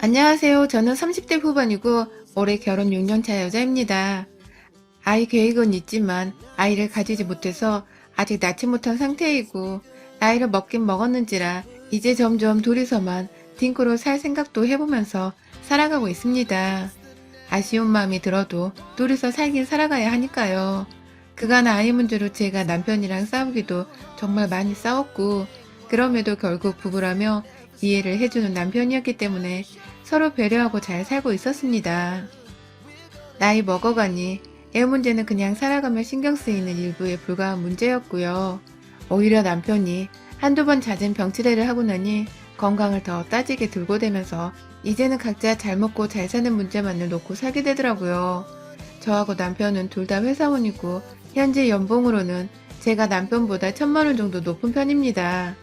안녕하세요. 저는 30대 후반이고 올해 결혼 6년차 여자입니다. 아이 계획은 있지만 아이를 가지지 못해서 아직 낳지 못한 상태이고 나이를 먹긴 먹었는지라 이제 점점 둘이서만 딩크로 살 생각도 해보면서 살아가고 있습니다. 아쉬운 마음이 들어도 둘이서 살긴 살아가야 하니까요. 그간 아이 문제로 제가 남편이랑 싸우기도 정말 많이 싸웠고 그럼에도 결국 부부라며 이해를 해주는 남편이었기 때문에 서로 배려하고 잘 살고 있었습니다. 나이 먹어가니 애 문제는 그냥 살아가며 신경 쓰이는 일부에 불과한 문제였고요. 오히려 남편이 한두 번 잦은 병치레를 하고 나니 건강을 더 따지게 들고대면서 이제는 각자 잘 먹고 잘 사는 문제만을 놓고 살게 되더라고요. 저하고 남편은 둘 다 회사원이고 현재 연봉으로는 제가 남편보다 1,000만 원 정도 높은 편입니다.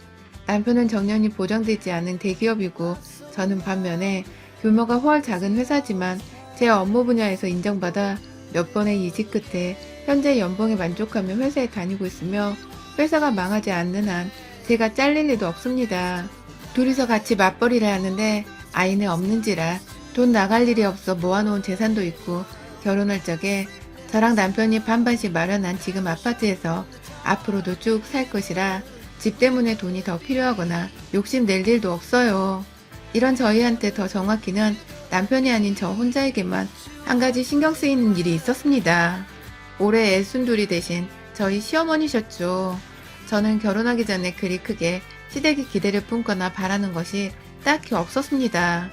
남편은 정년이 보장되지 않은 대기업이고 저는 반면에 규모가 훨 작은 회사지만 제 업무 분야에서 인정받아 몇 번의 이직 끝에 현재 연봉에 만족하며 회사에 다니고 있으며 회사가 망하지 않는 한 제가 잘릴 일도 없습니다. 둘이서 같이 맞벌이를 하는데 아이는 없는지라 돈 나갈 일이 없어 모아놓은 재산도 있고 결혼할 적에 저랑 남편이 반반씩 마련한 지금 아파트에서 앞으로도 쭉 살 것이라 집 때문에 돈이 더 필요하거나 욕심낼 일도 없어요. 이런 저희한테 더 정확히는 남편이 아닌 저 혼자에게만 한 가지 신경 쓰이는 일이 있었습니다. 올해 애순돌이 대신 저희 시어머니셨죠. 저는 결혼하기 전에 그리 크게 시댁의 기대를 품거나 바라는 것이 딱히 없었습니다.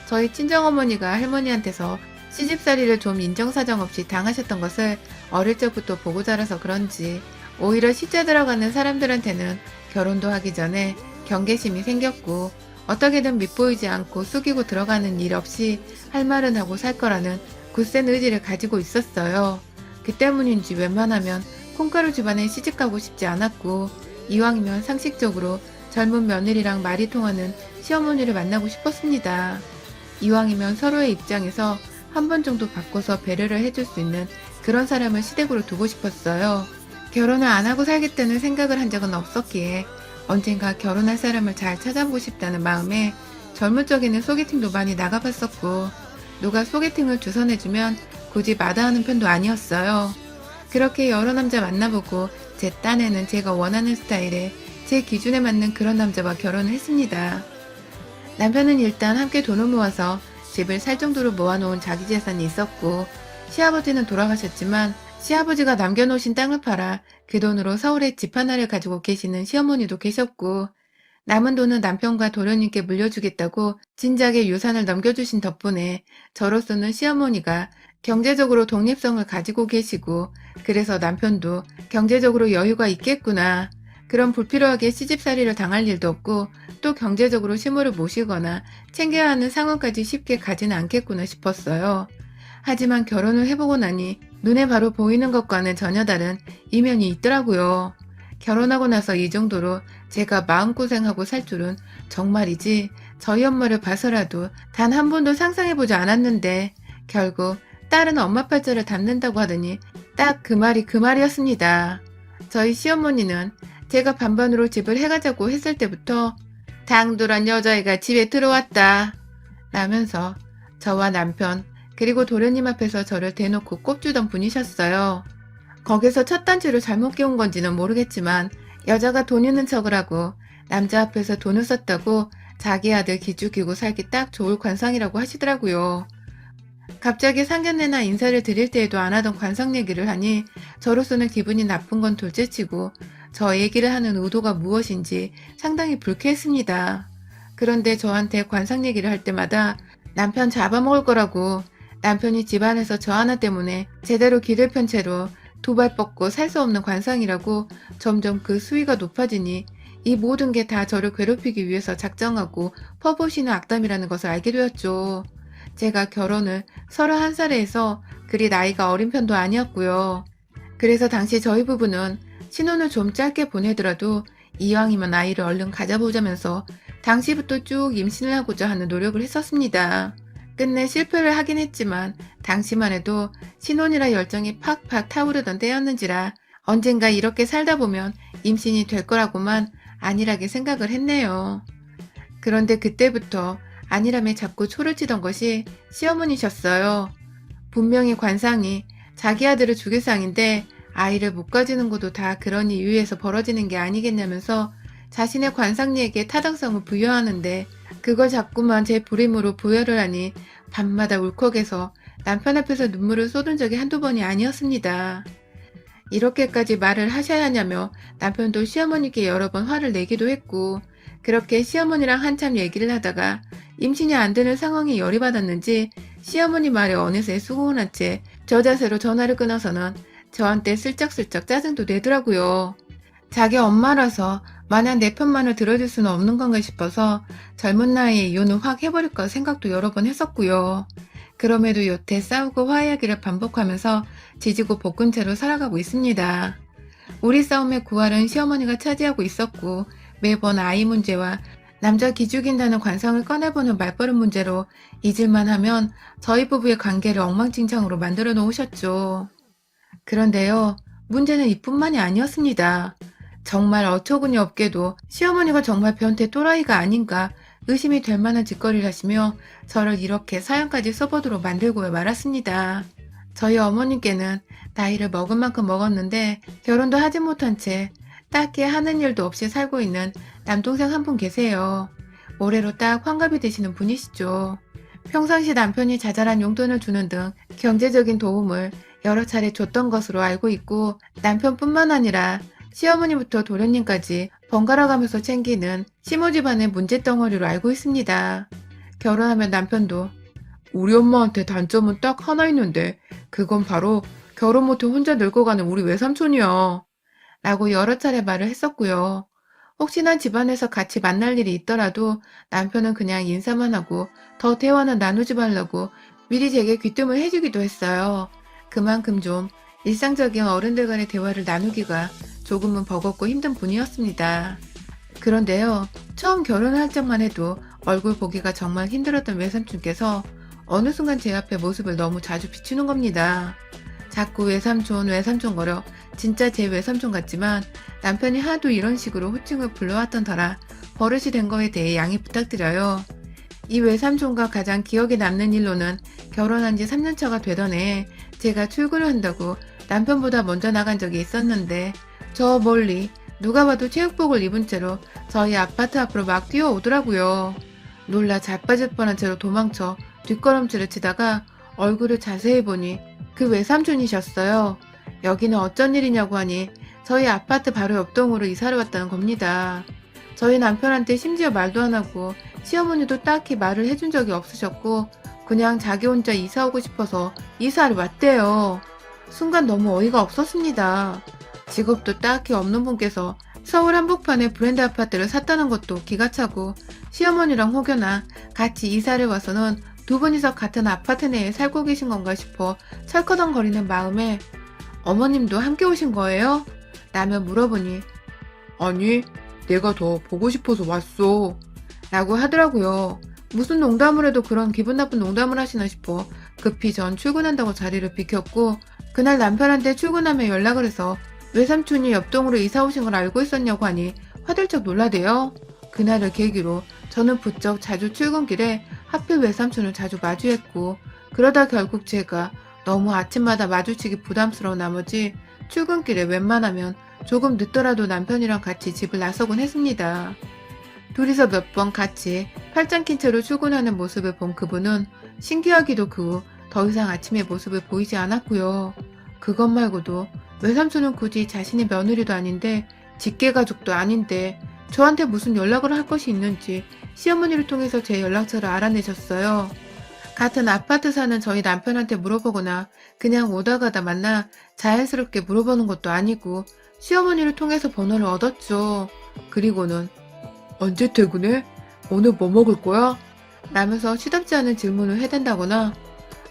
저희 친정어머니가 할머니한테서 시집살이를 좀 인정사정 없이 당하셨던 것을 어릴 적부터 보고 자라서 그런지 오히려 시자 들어가는 사람들한테는 결혼도 하기 전에 경계심이 생겼고 어떻게든 밉보이지 않고 숙이고 들어가는 일 없이 할 말은 하고 살 거라는 굳센 의지를 가지고 있었어요. 그 때문인지 웬만하면 콩가루 집안에 시집가고 싶지 않았고 이왕이면 상식적으로 젊은 며느리랑 말이 통하는 시어머니를 만나고 싶었습니다. 이왕이면 서로의 입장에서 한 번 정도 바꿔서 배려를 해줄 수 있는 그런 사람을 시댁으로 두고 싶었어요. 결혼을 안 하고 살겠다는 생각을 한 적은 없었기에 언젠가 결혼할 사람을 잘 찾아보고 싶다는 마음에 젊은 적에는 소개팅도 많이 나가봤었고 누가 소개팅을 주선해주면 굳이 마다하는 편도 아니었어요. 그렇게 여러 남자 만나보고 제 딴에는 제가 원하는 스타일에 제 기준에 맞는 그런 남자와 결혼을 했습니다. 남편은 일단 함께 돈을 모아서 집을 살 정도로 모아놓은 자기 재산이 있었고 시아버지는 돌아가셨지만 시아버지가 남겨놓으신 땅을 팔아 그 돈으로 서울에 집 하나를 가지고 계시는 시어머니도 계셨고 남은 돈은 남편과 도련님께 물려주겠다고 진작에 유산을 넘겨주신 덕분에 저로서는 시어머니가 경제적으로 독립성을 가지고 계시고 그래서 남편도 경제적으로 여유가 있겠구나. 그럼 불필요하게 시집살이를 당할 일도 없고 또 경제적으로 시모를 모시거나 챙겨야 하는 상황까지 쉽게 가지는 않겠구나 싶었어요. 하지만 결혼을 해보고 나니 눈에 바로 보이는 것과는 전혀 다른 이면이 있더라고요. 결혼하고 나서 이 정도로 제가 마음고생하고 살 줄은 정말이지 저희 엄마를 봐서라도 단 한 번도 상상해보지 않았는데 결국 딸은 엄마 팔자를 닮는다고 하더니 딱 그 말이 그 말이었습니다. 저희 시어머니는 제가 반반으로 집을 해가자고 했을 때부터 당돌한 여자애가 집에 들어왔다 라면서 저와 남편 그리고 도련님 앞에서 저를 대놓고 꼽주던 분이셨어요. 거기서 첫 단추를 잘못 끼운 건지는 모르겠지만 여자가 돈 있는 척을 하고 남자 앞에서 돈을 썼다고 자기 아들 기죽이고 살기 딱 좋을 관상이라고 하시더라고요. 갑자기 상견례나 인사를 드릴 때에도 안 하던 관상 얘기를 하니 저로서는 기분이 나쁜 건 둘째치고 저 얘기를 하는 의도가 무엇인지 상당히 불쾌했습니다. 그런데 저한테 관상 얘기를 할 때마다 남편 잡아먹을 거라고 남편이 집안에서 저 하나 때문에 제대로 길을 편 채로 두 발 뻗고 살 수 없는 관상이라고 점점 그 수위가 높아지니 이 모든 게 다 저를 괴롭히기 위해서 작정하고 퍼부으시는 악담이라는 것을 알게 되었죠. 제가 결혼을 31살에 해서 그리 나이가 어린 편도 아니었고요. 그래서 당시 저희 부부는 신혼을 좀 짧게 보내더라도 이왕이면 아이를 얼른 가져보자면서 당시부터 쭉 임신을 하고자 하는 노력을 했었습니다. 끝내 실패를 하긴 했지만 당시만 해도 신혼이라 열정이 팍팍 타오르던 때였는지라 언젠가 이렇게 살다 보면 임신이 될 거라고만 안일하게 생각을 했네요. 그런데 그때부터 아니라며 자꾸 초를 치던 것이 시어머니셨어요. 분명히 관상이 자기 아들을 죽일 상인데 아이를 못 가지는 것도 다 그런 이유에서 벌어지는 게 아니겠냐면서 자신의 관상리에게 타당성을 부여하는데 그걸 자꾸만 제 불임으로 부여를 하니 밤마다 울컥해서 남편 앞에서 눈물을 쏟은 적이 한두 번이 아니었습니다. 이렇게까지 말을 하셔야 하냐며 남편도 시어머니께 여러 번 화를 내기도 했고 그렇게 시어머니랑 한참 얘기를 하다가 임신이 안 되는 상황에 열이 받았는지 시어머니 말에 어느새 수긍한 채 저자세로 전화를 끊어서는 저한테 슬쩍슬쩍 짜증도 내더라고요. 자기 엄마라서 마냥 내 편만을 들어줄 수는 없는 건가 싶어서 젊은 나이에 이혼을 확 해버릴까 생각도 여러 번 했었고요. 그럼에도 여태 싸우고 화해하기를 반복하면서 지지고 볶은 채로 살아가고 있습니다. 우리 싸움의 구할은 시어머니가 차지하고 있었고 매번 아이 문제와 남자 기죽인다는 관상을 꺼내보는 말버릇 문제로 잊을만 하면 저희 부부의 관계를 엉망진창으로 만들어 놓으셨죠. 그런데요, 문제는 이뿐만이 아니었습니다. 정말 어처구니 없게도 시어머니가 정말 변태 또라이가 아닌가 의심이 될 만한 짓거리를 하시며 저를 이렇게 사연까지 써보도록 만들고 말았습니다. 저희 어머님께는 나이를 먹은 만큼 먹었는데 결혼도 하지 못한 채 딱히 하는 일도 없이 살고 있는 남동생 한 분 계세요. 올해로 딱 환갑이 되시는 분이시죠. 평상시 남편이 자잘한 용돈을 주는 등 경제적인 도움을 여러 차례 줬던 것으로 알고 있고 남편뿐만 아니라 시어머니부터 도련님까지 번갈아 가면서 챙기는 시모 집안의 문제덩어리로 알고 있습니다. 결혼하면 남편도 우리 엄마한테 단점은 딱 하나 있는데 그건 바로 결혼 못해 혼자 늙어가는 우리 외삼촌이야. 라고 여러 차례 말을 했었고요. 혹시나 집안에서 같이 만날 일이 있더라도 남편은 그냥 인사만 하고 더 대화는 나누지 말라고 미리 제게 귀뜸을 해주기도 했어요. 그만큼 좀 일상적인 어른들 간의 대화를 나누기가 조금은 버겁고 힘든 분이었습니다. 그런데요, 처음 결혼할 적만 해도 얼굴 보기가 정말 힘들었던 외삼촌께서 어느 순간 제 앞에 모습을 너무 자주 비추는 겁니다. 자꾸 외삼촌 외삼촌 거려 진짜 제 외삼촌 같지만 남편이 하도 이런 식으로 호칭을 불러왔던 터라 버릇이 된 거에 대해 양해 부탁드려요. 이 외삼촌과 가장 기억에 남는 일로는 결혼한 지 3년차가 되던 해에 제가 출근을 한다고 남편보다 먼저 나간 적이 있었는데 저 멀리 누가 봐도 체육복을 입은 채로 저희 아파트 앞으로 막 뛰어오더라고요. 놀라 자빠질 뻔한 채로 도망쳐 뒷걸음질을 치다가 얼굴을 자세히 보니 그 외삼촌이셨어요. 여기는 어쩐 일이냐고 하니 저희 아파트 바로 옆 동으로 이사를 왔다는 겁니다. 저희 남편한테 심지어 말도 안 하고 시어머니도 딱히 말을 해준 적이 없으셨고 그냥 자기 혼자 이사 오고 싶어서 이사를 왔대요. 순간 너무 어이가 없었습니다. 직업도 딱히 없는 분께서 서울 한복판에 브랜드 아파트를 샀다는 것도 기가 차고 시어머니랑 혹여나 같이 이사를 와서는 두 분이서 같은 아파트 내에 살고 계신 건가 싶어 철커덩거리는 마음에 어머님도 함께 오신 거예요? 라며 물어보니 아니 내가 더 보고 싶어서 왔어 라고 하더라고요. 무슨 농담을 해도 그런 기분 나쁜 농담을 하시나 싶어 급히 전 출근한다고 자리를 비켰고 그날 남편한테 출근하며 연락을 해서 외삼촌이 옆동으로 이사 오신 걸 알고 있었냐고 하니 화들짝 놀라대요. 그날을 계기로 저는 부쩍 자주 출근길에 하필 외삼촌을 자주 마주했고 그러다 결국 제가 너무 아침마다 마주치기 부담스러운 나머지 출근길에 웬만하면 조금 늦더라도 남편이랑 같이 집을 나서곤 했습니다. 둘이서 몇 번 같이 팔짱 낀 채로 출근하는 모습을 본 그분은 신기하기도 그 후 더 이상 아침의 모습을 보이지 않았고요. 그것 말고도 외삼촌은 굳이 자신의 며느리도 아닌데 직계가족도 아닌데 저한테 무슨 연락을 할 것이 있는지 시어머니를 통해서 제 연락처를 알아내셨어요. 같은 아파트 사는 저희 남편한테 물어보거나 그냥 오다 가다 만나 자연스럽게 물어보는 것도 아니고 시어머니를 통해서 번호를 얻었죠. 그리고는 언제 퇴근해? 오늘 뭐 먹을 거야? 라면서 시답지 않은 질문을 해댄다거나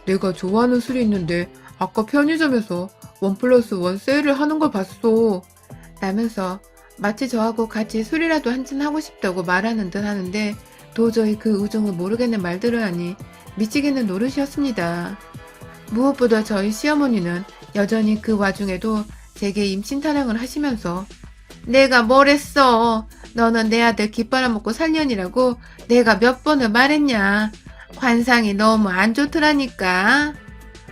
내가 좋아하는 술이 있는데 아까 편의점에서 1+1 세일을 하는 걸 봤어 라면서 마치 저하고 같이 술이라도 한잔 하고 싶다고 말하는 듯 하는데 도저히 그 우정을 모르겠는 말들을 하니 미치겠는 노릇이었습니다. 무엇보다 저희 시어머니는 여전히 그 와중에도 제게 임신 타령을 하시면서 내가 뭘 했어? 너는 내 아들 깃 빨아먹고 살려니라고 내가 몇 번을 말했냐? 관상이 너무 안 좋더라니까.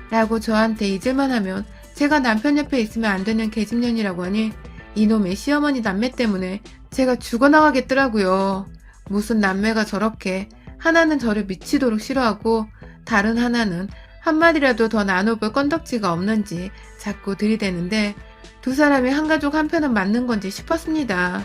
라고 저한테 잊을만 하면 제가 남편 옆에 있으면 안 되는 계집년이라고 하니 이놈의 시어머니 남매 때문에 제가 죽어나가겠더라고요. 무슨 남매가 저렇게 하나는 저를 미치도록 싫어하고 다른 하나는 한마디라도 더 나눠볼 건덕지가 없는지 자꾸 들이대는데 두 사람이 한 가족 한편은 맞는 건지 싶었습니다.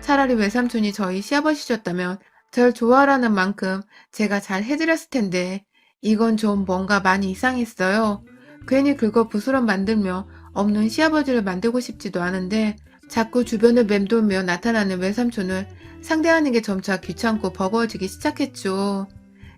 차라리 외삼촌이 저희 시아버지셨다면 절 좋아하라는 만큼 제가 잘 해드렸을 텐데 이건 좀 뭔가 많이 이상했어요. 괜히 긁어 부스럼 만들며 없는 시아버지를 만들고 싶지도 않은데 자꾸 주변을 맴돌며 나타나는 외삼촌을 상대하는 게 점차 귀찮고 버거워지기 시작했죠.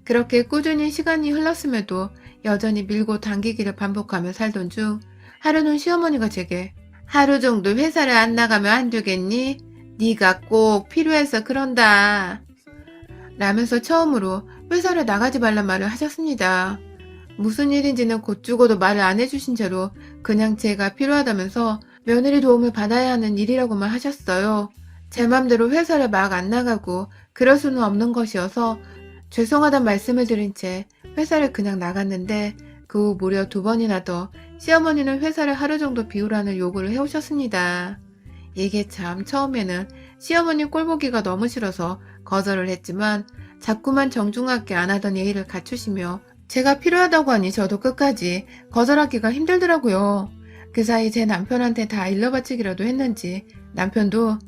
그렇게 꾸준히 시간이 흘렀음에도 여전히 밀고 당기기를 반복하며 살던 중 하루는 시어머니가 제게 하루 정도 회사를 안 나가면 안 되겠니? 네가 꼭 필요해서 그런다. 라면서 처음으로 회사를 나가지 말란 말을 하셨습니다. 무슨 일인지는 곧 죽어도 말을 안 해주신 채로 그냥 제가 필요하다면서 며느리 도움을 받아야 하는 일이라고만 하셨어요. 제 맘대로 회사를 막 안 나가고 그럴 수는 없는 것이어서 죄송하단 말씀을 드린 채 회사를 그냥 나갔는데 그 후 무려 2번이나 더 시어머니는 회사를 하루 정도 비우라는 요구를 해오셨습니다. 이게 참 처음에는 시어머니 꼴보기가 너무 싫어서 거절을 했지만 자꾸만 정중하게 안 하던 예의를 갖추시며 제가 필요하다고 하니 저도 끝까지 거절하기가 힘들더라고요. 그 사이 제 남편한테 다 일러바치기라도 했는지 남편도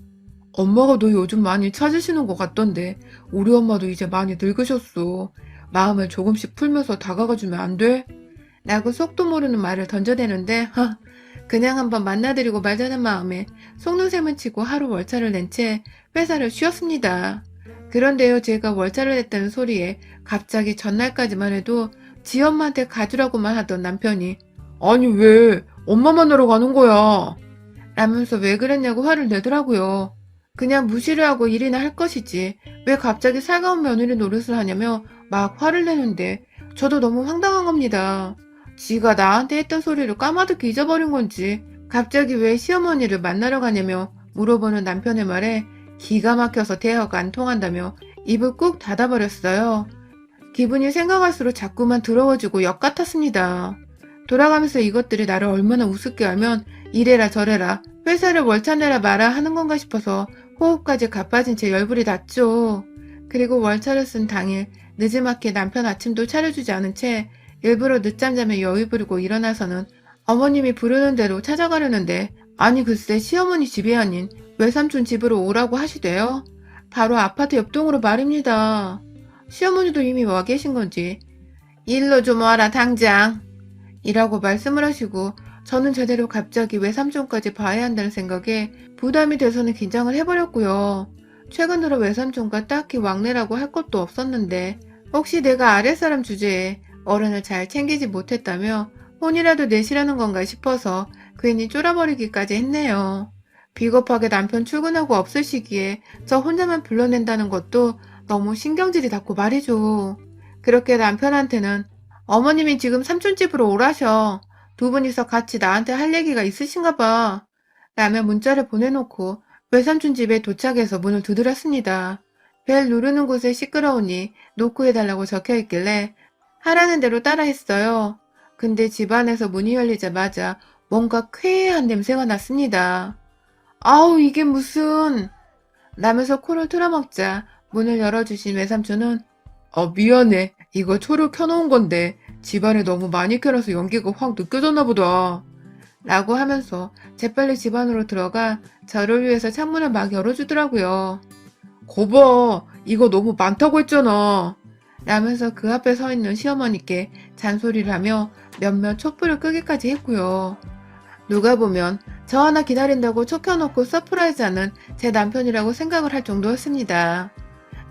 엄마가 너 요즘 많이 찾으시는 것 같던데 우리 엄마도 이제 많이 늙으셨어. 마음을 조금씩 풀면서 다가가주면 안 돼? 라고 속도 모르는 말을 던져대는데 그냥 한번 만나드리고 말자는 마음에 속눈샘을 치고 하루 월차를 낸 채 회사를 쉬었습니다. 그런데요, 제가 월차를 냈다는 소리에 갑자기 전날까지만 해도 지 엄마한테 가주라고만 하던 남편이 아니 왜 엄마 만나러 가는 거야? 라면서 왜 그랬냐고 화를 내더라고요. 그냥 무시를 하고 일이나 할 것이지 왜 갑자기 살가운 며느리 노릇을 하냐며 막 화를 내는데 저도 너무 황당한 겁니다. 지가 나한테 했던 소리를 까마득히 잊어버린 건지 갑자기 왜 시어머니를 만나러 가냐며 물어보는 남편의 말에 기가 막혀서 대화가 안 통한다며 입을 꾹 닫아버렸어요. 기분이 생각할수록 자꾸만 더러워지고 역 같았습니다. 돌아가면서 이것들이 나를 얼마나 우습게 알면 이래라 저래라 회사를 월차 내라 마라 하는 건가 싶어서 호흡까지 가빠진 채 열불이 났죠. 그리고 월차를 쓴 당일 늦지막히 남편 아침도 차려주지 않은 채 일부러 늦잠 자며 여유 부리고 일어나서는 어머님이 부르는 대로 찾아가려는데 아니 글쎄 시어머니 집이 아닌 외삼촌 집으로 오라고 하시대요. 바로 아파트 옆동으로 말입니다. 시어머니도 이미 와 계신 건지 일로 좀 와라 당장 이라고 말씀을 하시고 저는 제대로 갑자기 외삼촌까지 봐야 한다는 생각에 부담이 돼서는 긴장을 해버렸고요. 최근 들어 외삼촌과 딱히 왕래라고 할 것도 없었는데 혹시 내가 아랫사람 주제에 어른을 잘 챙기지 못했다며 혼이라도 내시라는 건가 싶어서 괜히 쫄아버리기까지 했네요. 비겁하게 남편 출근하고 없을 시기에 저 혼자만 불러낸다는 것도 너무 신경질이 닿고 말이죠. 그렇게 남편한테는 어머님이 지금 삼촌집으로 오라셔. 2분이서 같이 나한테 할 얘기가 있으신가 봐. 라며 문자를 보내놓고 외삼촌 집에 도착해서 문을 두드렸습니다. 벨 누르는 곳에 시끄러우니 노크해달라고 적혀있길래 하라는 대로 따라했어요. 근데 집안에서 문이 열리자마자 뭔가 쾌한 냄새가 났습니다. 아우 이게 무슨 라면서 코를 틀어먹자 문을 열어주신 외삼촌은 미안해. 이거 초를 켜놓은 건데 집안에 너무 많이 켜놔서 연기가 확 느껴졌나 보다. 라고 하면서 재빨리 집 안으로 들어가 저를 위해서 창문을 막 열어주더라고요. 거봐, 이거 너무 많다고 했잖아. 라면서 그 앞에 서 있는 시어머니께 잔소리를 하며 몇몇 촛불을 끄기까지 했고요. 누가 보면 저 하나 기다린다고 초 켜놓고 서프라이즈하는 제 남편이라고 생각을 할 정도였습니다.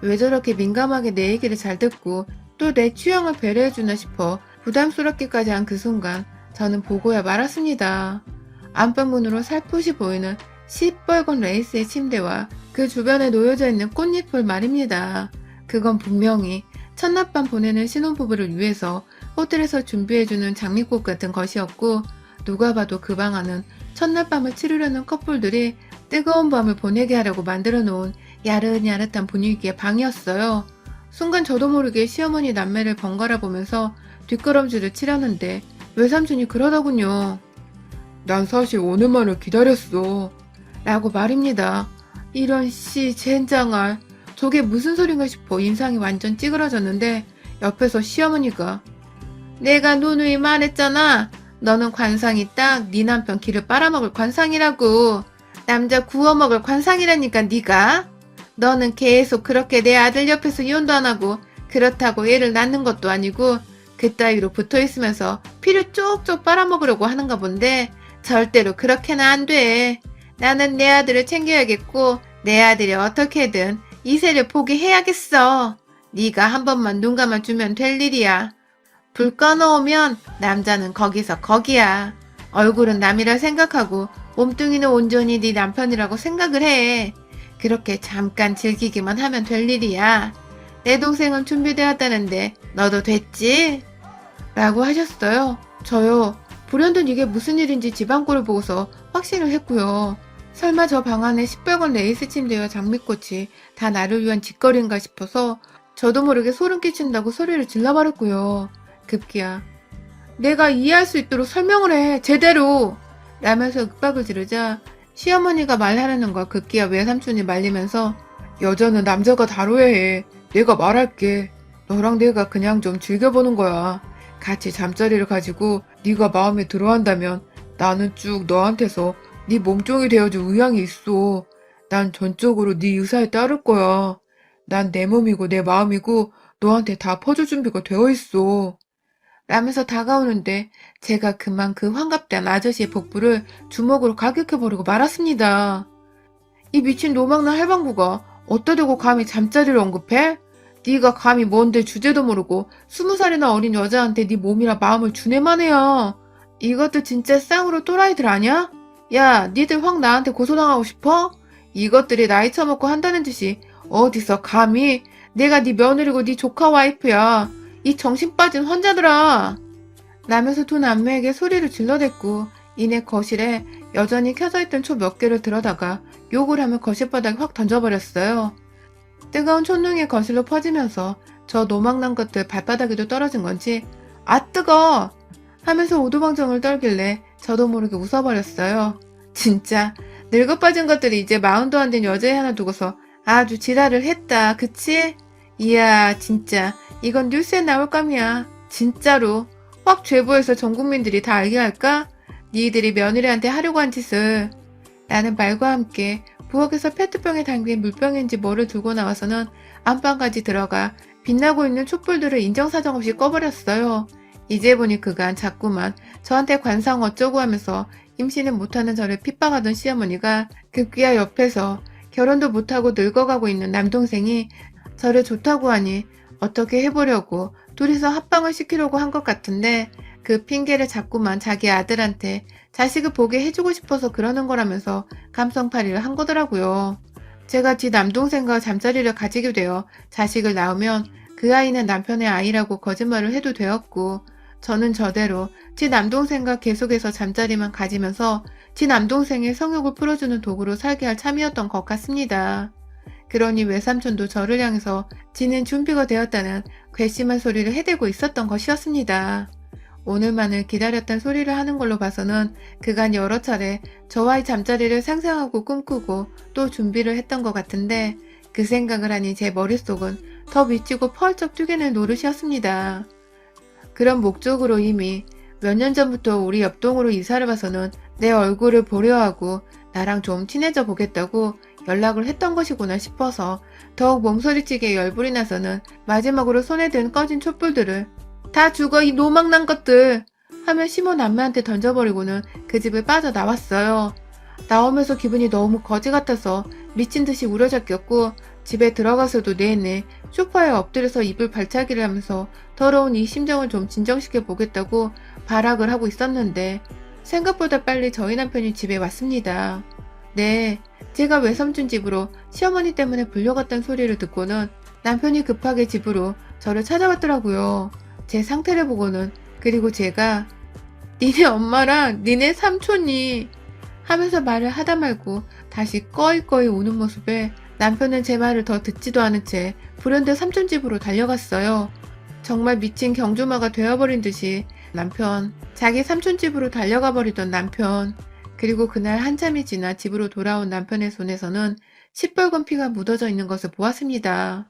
왜 저렇게 민감하게 내 얘기를 잘 듣고 또 내 취향을 배려해주나 싶어 부담스럽기까지 한 그 순간 저는 보고야 말았습니다. 안방문으로 살포시 보이는 시뻘건 레이스의 침대와 그 주변에 놓여져 있는 꽃잎을 말입니다. 그건 분명히 첫날밤 보내는 신혼부부를 위해서 호텔에서 준비해주는 장미꽃 같은 것이었고 누가 봐도 그 방 안은 첫날밤을 치르려는 커플들이 뜨거운 밤을 보내게 하려고 만들어 놓은 야릇야릇한 분위기의 방이었어요. 순간 저도 모르게 시어머니 남매를 번갈아 보면서 뒷걸음질을 치려는데 외삼촌이 그러더군요. 난 사실 오늘만을 기다렸어. 라고 말입니다. 이런 젠장할. 저게 무슨 소린가 싶어 인상이 완전 찌그러졌는데 옆에서 시어머니가 내가 누누이 말했잖아. 너는 관상이 딱 네 남편 기를 빨아먹을 관상이라고. 남자 구워먹을 관상이라니까 네가. 너는 계속 그렇게 내 아들 옆에서 이혼도 안 하고 그렇다고 애를 낳는 것도 아니고 그따위로 붙어있으면서 피를 쪽쪽 빨아먹으려고 하는가 본데 절대로 그렇게는 안 돼. 나는 내 아들을 챙겨야겠고 내 아들이 어떻게든 이세를 포기해야겠어. 네가 한 번만 눈 감아주면 될 일이야. 불 꺼놓으면 남자는 거기서 거기야. 얼굴은 남이라 생각하고 몸뚱이는 온전히 네 남편이라고 생각을 해. 그렇게 잠깐 즐기기만 하면 될 일이야. 내 동생은 준비되었다는데 너도 됐지? 라고 하셨어요. 저요. 불현듯 이게 무슨 일인지 집안꼴을 보고서 확신을 했고요. 설마 저 방 안에 10백원 레이스 침대와 장미꽃이 다 나를 위한 짓거리인가 싶어서 저도 모르게 소름 끼친다고 소리를 질러버렸고요. 급기야 내가 이해할 수 있도록 설명을 해 제대로 라면서 윽박을 지르자 시어머니가 말하려는 걸 급기야 외삼촌이 말리면서 여자는 남자가 다뤄야 해. 내가 말할게. 너랑 내가 그냥 좀 즐겨보는 거야. 같이 잠자리를 가지고 네가 마음에 들어한다면 나는 쭉 너한테서 네 몸종이 되어줄 의향이 있어. 난 전적으로 네 의사에 따를 거야. 난 내 몸이고 내 마음이고 너한테 다 퍼줄 준비가 되어 있어. 라면서 다가오는데 제가 그만 그 환갑된 아저씨의 복부를 주먹으로 가격해버리고 말았습니다. 이 미친 노망난 할방구가 어따 대고 감히 잠자리를 언급해? 네가 감히 뭔데 주제도 모르고 20살이나 어린 여자한테 네 몸이라 마음을 주네만 해요. 이것도 진짜 쌍으로 또라이들 아냐? 야, 니들 확 나한테 고소당하고 싶어? 이것들이 나이 처먹고 한다는 짓이 어디서 감히 내가 네 며느리고 네 조카 와이프야. 이 정신 빠진 환자들아. 라면서 두 남매에게 소리를 질러댔고 이내 거실에 여전히 켜져있던 초 몇 개를 들어다가 욕을 하며 거실바닥에 확 던져버렸어요. 뜨거운 촛능이 거실로 퍼지면서 저 노망난 것들 발바닥에도 떨어진 건지 아 뜨거! 하면서 오두방정을 떨길래 저도 모르게 웃어버렸어요. 진짜 늙어 빠진 것들이 이제 마흔도 안 된 여자애 하나 두고서 아주 지랄을 했다. 그치? 이야 진짜 이건 뉴스에 나올 감이야. 진짜로 확 죄보해서 전 국민들이 다 알게 할까? 니들이 며느리한테 하려고 한 짓을. 라는 말과 함께 부엌에서 페트병에 담긴 물병인지 뭐를 들고 나와서는 안방까지 들어가 빛나고 있는 촛불들을 인정사정 없이 꺼버렸어요. 이제 보니 그간 자꾸만 저한테 관상 어쩌고 하면서 임신을 못하는 저를 핍박하던 시어머니가 급기야 옆에서 결혼도 못하고 늙어가고 있는 남동생이 저를 좋다고 하니 어떻게 해보려고 둘이서 합방을 시키려고 한 것 같은데 그 핑계를 자꾸만 자기 아들한테 자식을 보게 해주고 싶어서 그러는 거라면서 감성팔이를 한 거더라고요. 제가 지 남동생과 잠자리를 가지게 되어 자식을 낳으면 그 아이는 남편의 아이라고 거짓말을 해도 되었고 저는 저대로 지 남동생과 계속해서 잠자리만 가지면서 지 남동생의 성욕을 풀어주는 도구로 살게 할 참이었던 것 같습니다. 그러니 외삼촌도 저를 향해서 지는 준비가 되었다는 괘씸한 소리를 해대고 있었던 것이었습니다. 오늘만을 기다렸던 소리를 하는 걸로 봐서는 그간 여러 차례 저와의 잠자리를 상상하고 꿈꾸고 또 준비를 했던 것 같은데 그 생각을 하니 제 머릿속은 더 미치고 펄쩍 뛰게는 노릇이었습니다. 그런 목적으로 이미 몇 년 전부터 우리 옆동으로 이사를 와서는 내 얼굴을 보려 하고 나랑 좀 친해져 보겠다고 연락을 했던 것이구나 싶어서 더욱 몸소리치게 열불이 나서는 마지막으로 손에 든 꺼진 촛불들을 다 죽어 이 노망난 것들 하며 시모 남매한테 던져버리고는 그 집을 빠져나왔어요. 나오면서 기분이 너무 거지 같아서 미친 듯이 우려잡혔고 집에 들어가서도 내내 소파에 엎드려서 이불 발차기를 하면서 더러운 이 심정을 좀 진정시켜 보겠다고 발악을 하고 있었는데 생각보다 빨리 저희 남편이 집에 왔습니다. 네, 제가 외삼촌 집으로 시어머니 때문에 불려갔다는 소리를 듣고는 남편이 급하게 집으로 저를 찾아왔더라고요. 제 상태를 보고는 그리고 제가 니네 엄마랑 니네 삼촌이 하면서 말을 하다 말고 다시 꺼이꺼이 우는 모습에 남편은 제 말을 더 듣지도 않은 채 불현듯 삼촌 집으로 달려갔어요. 정말 미친 경주마가 되어버린 듯이 자기 삼촌 집으로 달려가 버리던 남편, 그리고 그날 한참이 지나 집으로 돌아온 남편의 손에서는 시뻘건 피가 묻어져 있는 것을 보았습니다.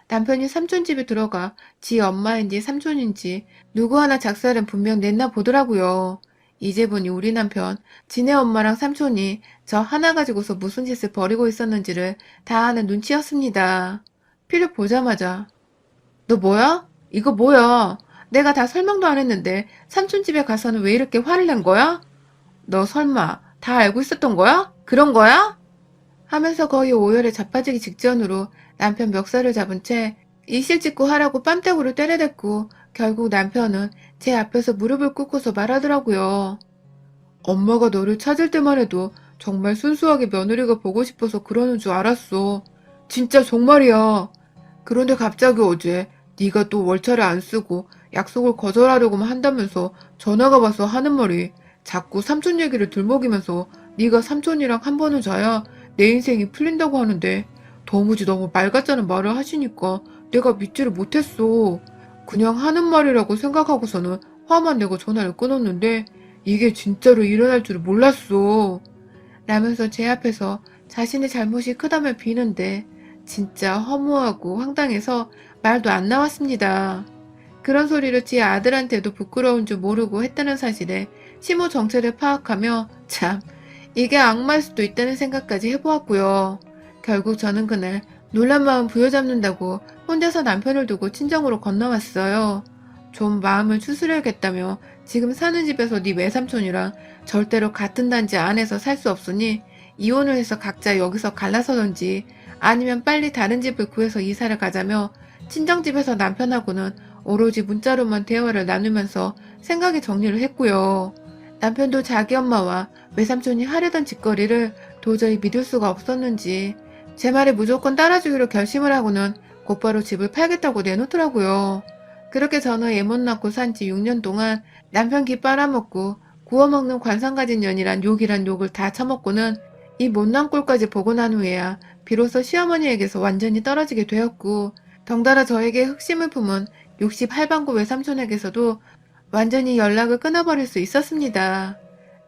남편이 삼촌 집에 들어가 지 엄마인지 삼촌인지 누구 하나 작살은 분명 냈나 보더라고요. 이제 보니 우리 남편, 지네 엄마랑 삼촌이 저 하나 가지고서 무슨 짓을 벌이고 있었는지를 다 아는 눈치였습니다. 피를 보자마자 너 뭐야? 이거 뭐야? 내가 다 설명도 안 했는데 삼촌 집에 가서는 왜 이렇게 화를 낸 거야? 너 설마 다 알고 있었던 거야? 그런 거야? 하면서 거의 오열에 자빠지기 직전으로 남편 멱살을 잡은 채 이실 짓고 하라고 뺨때구를 때려댔고 결국 남편은 제 앞에서 무릎을 꿇고서 말하더라고요. 엄마가 너를 찾을 때만 해도 정말 순수하게 며느리가 보고 싶어서 그러는 줄 알았어. 진짜 정말이야. 그런데 갑자기 어제 네가 또 월차를 안 쓰고 약속을 거절하려고만 한다면서 전화가 와서 하는 말이 자꾸 삼촌 얘기를 들먹이면서 네가 삼촌이랑 한 번은 자야 내 인생이 풀린다고 하는데 도무지 너무 말 같자는 말을 하시니까 내가 믿지를 못했어. 그냥 하는 말이라고 생각하고서는 화만 내고 전화를 끊었는데 이게 진짜로 일어날 줄을 몰랐어. 라면서 제 앞에서 자신의 잘못이 크다며 비는데 진짜 허무하고 황당해서 말도 안 나왔습니다. 그런 소리를 제 아들한테도 부끄러운 줄 모르고 했다는 사실에 심호 정체를 파악하며 참 이게 악마일 수도 있다는 생각까지 해보았고요. 결국 저는 그날 놀란 마음 부여잡는다고 혼자서 남편을 두고 친정으로 건너왔어요. 좀 마음을 추스려야겠다며 지금 사는 집에서 네 외삼촌이랑 절대로 같은 단지 안에서 살 수 없으니 이혼을 해서 각자 여기서 갈라서든지 아니면 빨리 다른 집을 구해서 이사를 가자며 친정집에서 남편하고는 오로지 문자로만 대화를 나누면서 생각의 정리를 했고요. 남편도 자기 엄마와 외삼촌이 하려던 짓거리를 도저히 믿을 수가 없었는지 제 말에 무조건 따라주기로 결심을 하고는 곧바로 집을 팔겠다고 내놓더라고요. 그렇게 저는 애 못 낳고 산 지 6년 동안 남편 기 빨아먹고 구워먹는 관상 가진 년이란 욕이란 욕을 다 처먹고는 이 못난 꼴까지 보고 난 후에야 비로소 시어머니에게서 완전히 떨어지게 되었고 덩달아 저에게 흑심을 품은 60 할방구 외삼촌에게서도 완전히 연락을 끊어버릴 수 있었습니다.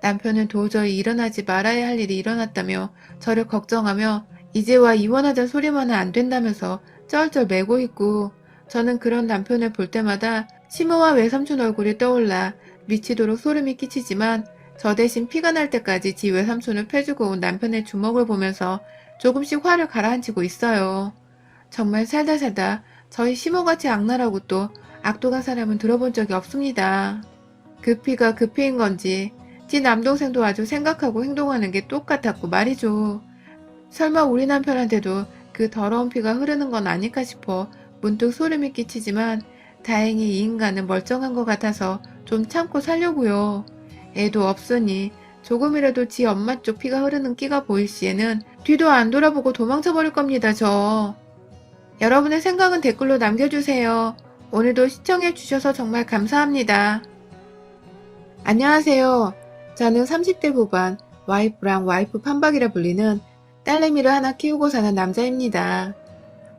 남편은 도저히 일어나지 말아야 할 일이 일어났다며 저를 걱정하며 이제와 이혼하자 소리만은 안 된다면서 쩔쩔 매고 있고 저는 그런 남편을 볼 때마다 시모와 외삼촌 얼굴이 떠올라 미치도록 소름이 끼치지만 저 대신 피가 날 때까지 지 외삼촌을 패주고 온 남편의 주먹을 보면서 조금씩 화를 가라앉히고 있어요. 정말 살다 살다 저희 시모같이 악랄하고 또 악독한 사람은 들어본 적이 없습니다. 그 피가 그 피인 건지 지 남동생도 아주 생각하고 행동하는 게 똑같았고 말이죠. 설마 우리 남편한테도 그 더러운 피가 흐르는 건 아닐까 싶어 문득 소름이 끼치지만 다행히 이 인간은 멀쩡한 것 같아서 좀 참고 살려고요. 애도 없으니 조금이라도 지 엄마 쪽 피가 흐르는 끼가 보일 시에는 뒤도 안 돌아보고 도망쳐 버릴 겁니다, 저. 여러분의 생각은 댓글로 남겨주세요. 오늘도 시청해주셔서 정말 감사합니다. 안녕하세요. 저는 30대 후반 와이프랑 와이프 판박이라 불리는 딸내미를 하나 키우고 사는 남자입니다.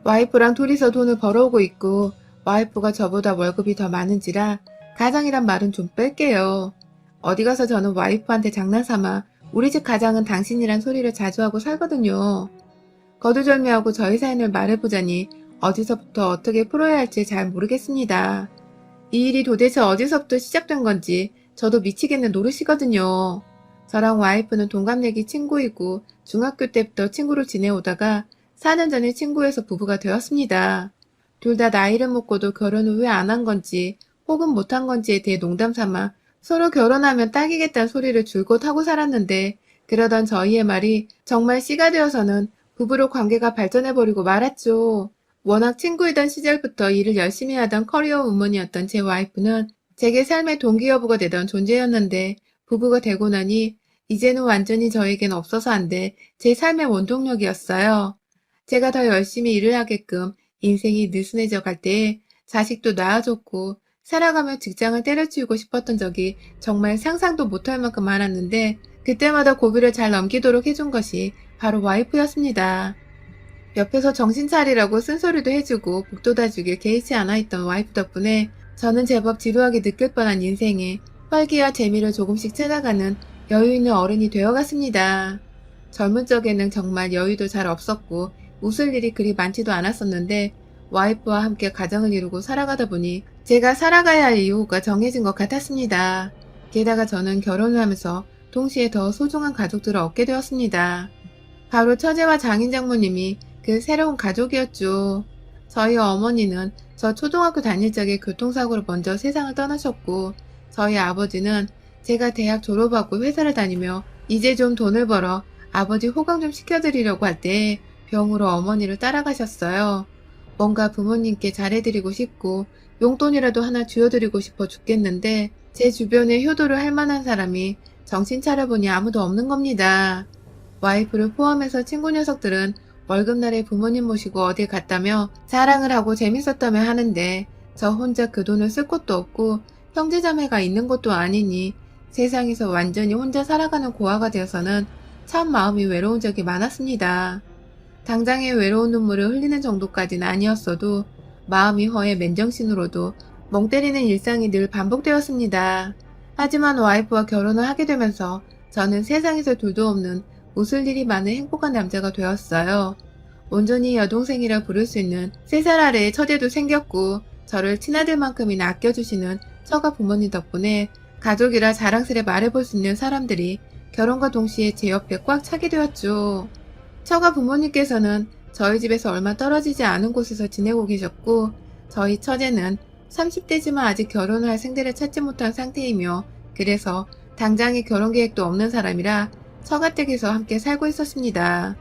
와이프랑 둘이서 돈을 벌어오고 있고 와이프가 저보다 월급이 더 많은지라 가장이란 말은 좀 뺄게요. 어디 가서 저는 와이프한테 장난삼아 우리 집 가장은 당신이란 소리를 자주 하고 살거든요. 거두절미하고 저희 사연을 말해보자니 어디서부터 어떻게 풀어야 할지 잘 모르겠습니다. 이 일이 도대체 어디서부터 시작된 건지 저도 미치겠는 노릇이거든요. 저랑 와이프는 동갑내기 친구이고 중학교 때부터 친구로 지내오다가 4년 전에 친구에서 부부가 되었습니다. 둘 다 나이를 먹고도 결혼을 왜 안 한 건지 혹은 못한 건지에 대해 농담 삼아 서로 결혼하면 딱이겠다는 소리를 줄곧 하고 살았는데 그러던 저희의 말이 정말 씨가 되어서는 부부로 관계가 발전해버리고 말았죠. 워낙 친구이던 시절부터 일을 열심히 하던 커리어 우먼이었던 제 와이프는 제게 삶의 동기여부가 되던 존재였는데 부부가 되고 나니 이제는 완전히 저에겐 없어서 안 돼 제 삶의 원동력이었어요. 제가 더 열심히 일을 하게끔 인생이 느슨해져 갈 때에 자식도 낳아줬고 살아가며 직장을 때려치우고 싶었던 적이 정말 상상도 못할 만큼 많았는데 그때마다 고비를 잘 넘기도록 해준 것이 바로 와이프였습니다. 옆에서 정신 차리라고 쓴소리도 해주고 북돋아주길 개의치 않아 있던 와이프 덕분에 저는 제법 지루하게 느낄 뻔한 인생에 활기와 재미를 조금씩 찾아가는 여유 있는 어른이 되어갔습니다. 젊은 적에는 정말 여유도 잘 없었고 웃을 일이 그리 많지도 않았었는데 와이프와 함께 가정을 이루고 살아가다 보니 제가 살아가야 할 이유가 정해진 것 같았습니다. 게다가 저는 결혼을 하면서 동시에 더 소중한 가족들을 얻게 되었습니다. 바로 처제와 장인 장모님이 그 새로운 가족이었죠. 저희 어머니는 저 초등학교 다닐 적에 교통사고로 먼저 세상을 떠나셨고 저희 아버지는 제가 대학 졸업하고 회사를 다니며 이제 좀 돈을 벌어 아버지 호강 좀 시켜드리려고 할 때 병으로 어머니를 따라가셨어요. 뭔가 부모님께 잘해드리고 싶고 용돈이라도 하나 쥐어드리고 싶어 죽겠는데 제 주변에 효도를 할 만한 사람이 정신 차려보니 아무도 없는 겁니다. 와이프를 포함해서 친구 녀석들은 월급날에 부모님 모시고 어딜 갔다며 자랑을 하고 재밌었다며 하는데 저 혼자 그 돈을 쓸 곳도 없고 형제자매가 있는 것도 아니니 세상에서 완전히 혼자 살아가는 고아가 되어서는 참 마음이 외로운 적이 많았습니다. 당장의 외로운 눈물을 흘리는 정도까지는 아니었어도 마음이 허해 맨정신으로도 멍 때리는 일상이 늘 반복되었습니다. 하지만 와이프와 결혼을 하게 되면서 저는 세상에서 둘도 없는 웃을 일이 많은 행복한 남자가 되었어요. 온전히 여동생이라 부를 수 있는 3살 아래의 처제도 생겼고 저를 친아들만큼이나 아껴주시는 처가 부모님 덕분에 가족이라 자랑스레 말해볼 수 있는 사람들이 결혼과 동시에 제 옆에 꽉 차게 되었죠. 처가 부모님께서는 저희 집에서 얼마 떨어지지 않은 곳에서 지내고 계셨고 저희 처제는 30대지만 아직 결혼을 할 생대를 찾지 못한 상태이며 그래서 당장의 결혼 계획도 없는 사람이라 처가댁에서 함께 살고 있었습니다.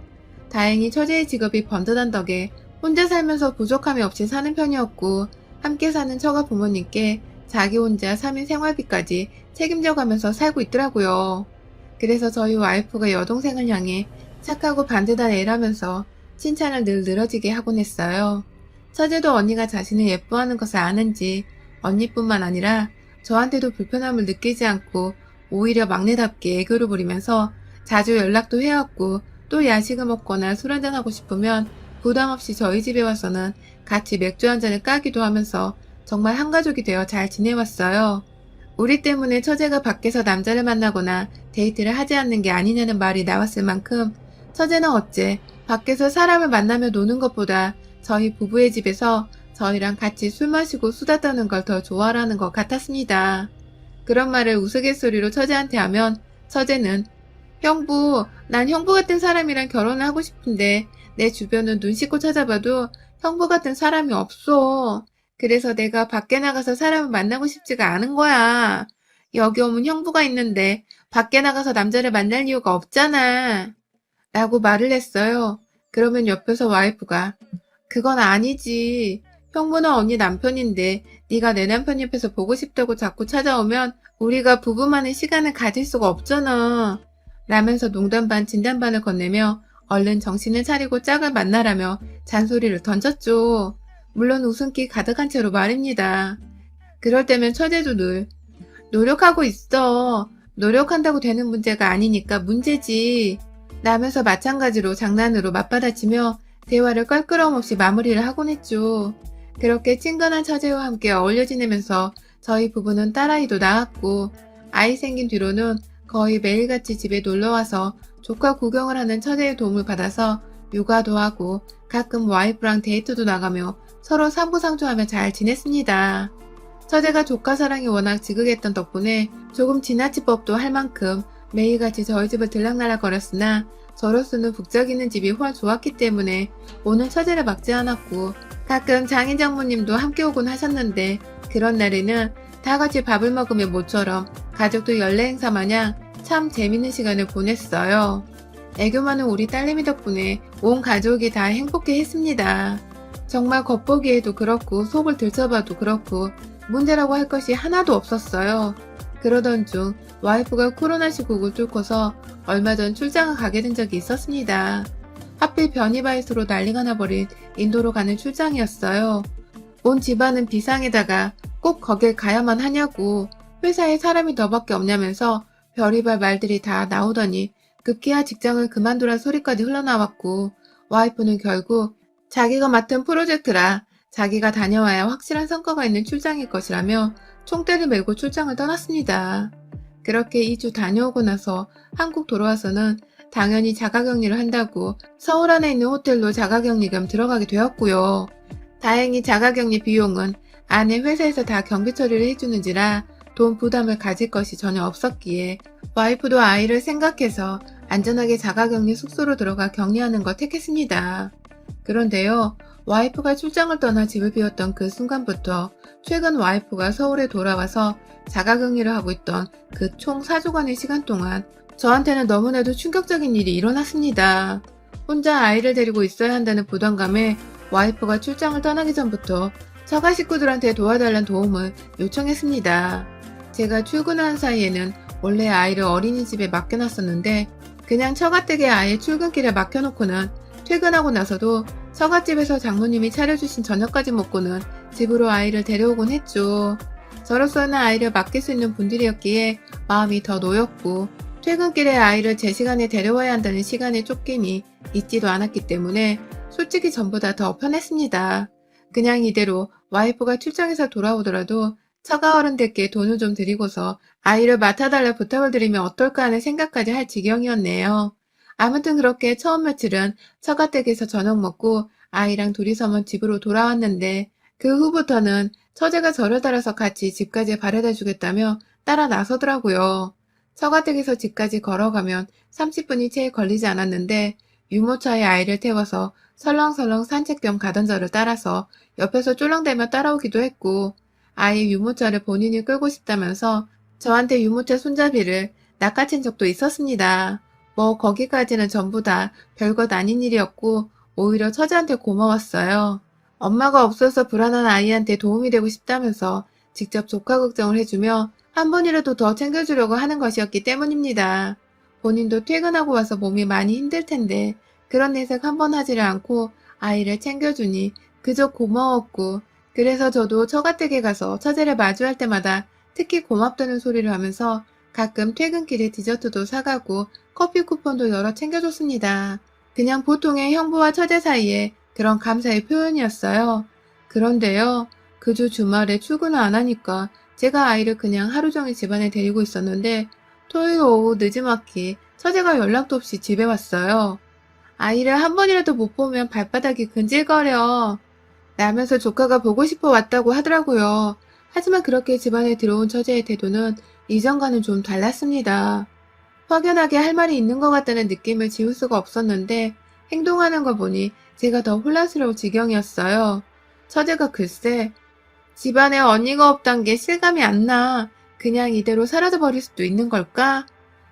다행히 처제의 직업이 번듯한 덕에 혼자 살면서 부족함이 없이 사는 편이었고 함께 사는 처가 부모님께 자기 혼자 3인 생활비까지 책임져가면서 살고 있더라고요. 그래서 저희 와이프가 여동생을 향해 착하고 반듯한 애라면서 칭찬을 늘 늘어지게 하곤 했어요. 처제도 언니가 자신을 예뻐하는 것을 아는지 언니뿐만 아니라 저한테도 불편함을 느끼지 않고 오히려 막내답게 애교를 부리면서 자주 연락도 해왔고 또 야식을 먹거나 술 한잔하고 싶으면 부담없이 저희 집에 와서는 같이 맥주 한 잔을 까기도 하면서 정말 한가족이 되어 잘 지내왔어요. 우리 때문에 처제가 밖에서 남자를 만나거나 데이트를 하지 않는 게 아니냐는 말이 나왔을 만큼 처제는 어째 밖에서 사람을 만나며 노는 것보다 저희 부부의 집에서 저희랑 같이 술 마시고 수다 떠는 걸 더 좋아하는 것 같았습니다. 그런 말을 우스갯소리로 처제한테 하면 처제는 형부, 난 형부 같은 사람이랑 결혼을 하고 싶은데 내 주변은 눈 씻고 찾아봐도 형부 같은 사람이 없어. 그래서 내가 밖에 나가서 사람을 만나고 싶지가 않은 거야. 여기 오면 형부가 있는데 밖에 나가서 남자를 만날 이유가 없잖아. 라고 말을 했어요. 그러면 옆에서 와이프가 그건 아니지. 형부는 언니 남편인데 네가 내 남편 옆에서 보고 싶다고 자꾸 찾아오면 우리가 부부만의 시간을 가질 수가 없잖아. 라면서 농담 반 진담 반을 건네며 얼른 정신을 차리고 짝을 만나라며 잔소리를 던졌죠. 물론 웃음기 가득한 채로 말입니다. 그럴 때면 처제도 늘 노력하고 있어. 노력한다고 되는 문제가 아니니까 문제지. 라면서 마찬가지로 장난으로 맞받아치며 대화를 껄끄러움 없이 마무리를 하곤 했죠. 그렇게 친근한 처제와 함께 어울려 지내면서 저희 부부는 딸아이도 낳았고 아이 생긴 뒤로는 거의 매일같이 집에 놀러와서 조카 구경을 하는 처제의 도움을 받아서 육아도 하고 가끔 와이프랑 데이트도 나가며 서로 상부상조하며 잘 지냈습니다. 처제가 조카 사랑이 워낙 지극했던 덕분에 조금 지나친 법도 할 만큼 매일같이 저희 집을 들락날락거렸으나 저로서는 북적이는 집이 훨 좋았기 때문에 오늘 처제를 막지 않았고 가끔 장인 장모님도 함께 오곤 하셨는데 그런 날에는 다같이 밥을 먹으며 모처럼 가족들 연례 행사 마냥 참 재밌는 시간을 보냈어요. 애교 많은 우리 딸내미 덕분에 온 가족이 다 행복해 했습니다. 정말 겉보기에도 그렇고 속을 들춰봐도 그렇고 문제라고 할 것이 하나도 없었어요. 그러던 중 와이프가 코로나 시국을 뚫고서 얼마 전 출장을 가게 된 적이 있었습니다. 하필 변이바이러스로 난리가 나버린 인도로 가는 출장이었어요. 온 집안은 비상에다가 꼭 거길 가야만 하냐고 회사에 사람이 너밖에 없냐면서 별의별 말들이 다 나오더니 급기야 직장을 그만두란 소리까지 흘러나왔고 와이프는 결국 자기가 맡은 프로젝트라 자기가 다녀와야 확실한 성과가 있는 출장일 것이라며 총대를 메고 출장을 떠났습니다. 그렇게 2주 다녀오고 나서 한국 돌아와서는 당연히 자가격리를 한다고 서울 안에 있는 호텔로 자가격리금 들어가게 되었고요. 다행히 자가격리 비용은 아내 회사에서 다 경비 처리를 해주는지라 돈 부담을 가질 것이 전혀 없었기에 와이프도 아이를 생각해서 안전하게 자가격리 숙소로 들어가 격리하는 걸 택했습니다. 그런데요, 와이프가 출장을 떠나 집을 비웠던 그 순간부터 최근 와이프가 서울에 돌아와서 자가격리를 하고 있던 그 총 4주간의 시간 동안 저한테는 너무나도 충격적인 일이 일어났습니다. 혼자 아이를 데리고 있어야 한다는 부담감에 와이프가 출장을 떠나기 전부터 처가 식구들한테 도와달라는 도움을 요청했습니다. 제가 출근한 사이에는 원래 아이를 어린이집에 맡겨놨었는데 그냥 처가댁에 아예 출근길에 맡겨놓고는 퇴근하고 나서도 처갓집에서 장모님이 차려주신 저녁까지 먹고는 집으로 아이를 데려오곤 했죠. 저로서는 아이를 맡길 수 있는 분들이었기에 마음이 더 놓였고 퇴근길에 아이를 제 시간에 데려와야 한다는 시간의 쫓김이 있지도 않았기 때문에 솔직히 전보다 더 편했습니다. 그냥 이대로 와이프가 출장에서 돌아오더라도 처가 어른들께 돈을 좀 드리고서 아이를 맡아달라 부탁을 드리면 어떨까 하는 생각까지 할 지경이었네요. 아무튼 그렇게 처음 며칠은 처가댁에서 저녁 먹고 아이랑 둘이서만 집으로 돌아왔는데 그 후부터는 처제가 저를 따라서 같이 집까지 바래다 주겠다며 따라 나서더라고요. 처가댁에서 집까지 걸어가면 30분이 채 걸리지 않았는데 유모차에 아이를 태워서 설렁설렁 산책 겸 가던 저를 따라서 옆에서 쫄랑대며 따라오기도 했고 아이 유모차를 본인이 끌고 싶다면서 저한테 유모차 손잡이를 낚아챈 적도 있었습니다. 뭐 거기까지는 전부 다 별것 아닌 일이었고 오히려 처제한테 고마웠어요. 엄마가 없어서 불안한 아이한테 도움이 되고 싶다면서 직접 조카 걱정을 해주며 한 번이라도 더 챙겨주려고 하는 것이었기 때문입니다. 본인도 퇴근하고 와서 몸이 많이 힘들 텐데 그런 내색 한 번 하지를 않고 아이를 챙겨주니 그저 고마웠고 그래서 저도 처가댁에 가서 처제를 마주할 때마다 특히 고맙다는 소리를 하면서 가끔 퇴근길에 디저트도 사가고 커피 쿠폰도 여러 챙겨줬습니다. 그냥 보통의 형부와 처제 사이에 그런 감사의 표현이었어요. 그런데요, 그 주 주말에 출근을 안 하니까 제가 아이를 그냥 하루 종일 집안에 데리고 있었는데 토요일 오후 늦지막히 처제가 연락도 없이 집에 왔어요. 아이를 한 번이라도 못 보면 발바닥이 근질거려. 라면서 조카가 보고 싶어 왔다고 하더라고요. 하지만 그렇게 집안에 들어온 처제의 태도는 이전과는 좀 달랐습니다. 확연하게 할 말이 있는 것 같다는 느낌을 지울 수가 없었는데 행동하는 걸 보니 제가 더 혼란스러울 지경이었어요. 처제가 글쎄 집안에 언니가 없단 게 실감이 안 나. 그냥 이대로 사라져버릴 수도 있는 걸까?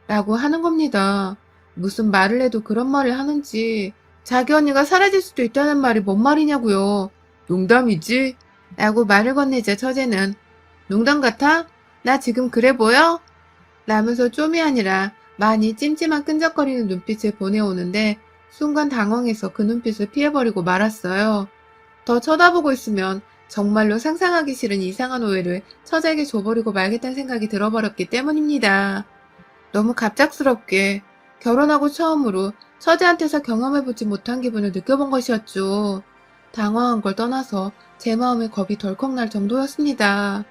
라고 하는 겁니다. 무슨 말을 해도 그런 말을 하는지 자기 언니가 사라질 수도 있다는 말이 뭔 말이냐고요. 농담이지? 라고 말을 건네자 처제는 농담 같아? 나 지금 그래 보여? 라면서 좀이 아니라 많이 찜찜한 끈적거리는 눈빛을 보내오는데 순간 당황해서 그 눈빛을 피해버리고 말았어요. 더 쳐다보고 있으면 정말로 상상하기 싫은 이상한 오해를 처제에게 줘버리고 말겠다는 생각이 들어버렸기 때문입니다. 너무 갑작스럽게 결혼하고 처음으로 처제한테서 경험해보지 못한 기분을 느껴본 것이었죠. 당황한 걸 떠나서 제 마음에 겁이 덜컥 날 정도였습니다.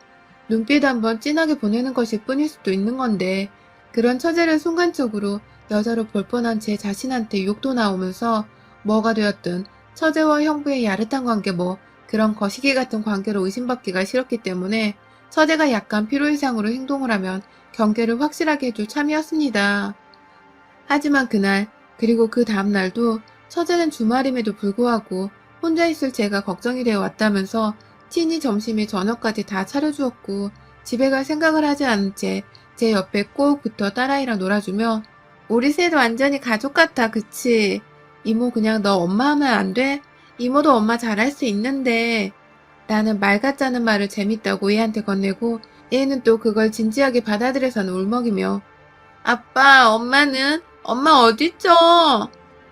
눈빛 한번 진하게 보내는 것일 뿐일 수도 있는 건데 그런 처제를 순간적으로 여자로 볼 뻔한 제 자신한테 욕도 나오면서 뭐가 되었든 처제와 형부의 야릇한 관계 뭐 그런 거시기 같은 관계로 의심받기가 싫었기 때문에 처제가 약간 필요이상으로 행동을 하면 경계를 확실하게 해줄 참이었습니다. 하지만 그날 그리고 그 다음날도 처제는 주말임에도 불구하고 혼자 있을 제가 걱정이 되어 왔다면서 친히 점심에 저녁까지 다 차려주었고 집에 갈 생각을 하지 않은 채 제 옆에 꼭 붙어 딸아이랑 놀아주며 우리 셋 완전히 가족 같아 그치? 이모 그냥 너 엄마 하면 안 돼? 이모도 엄마 잘할 수 있는데 나는 말 같자는 말을 재밌다고 얘한테 건네고 얘는 또 그걸 진지하게 받아들여서는 울먹이며 아빠 엄마는? 엄마 어딨죠?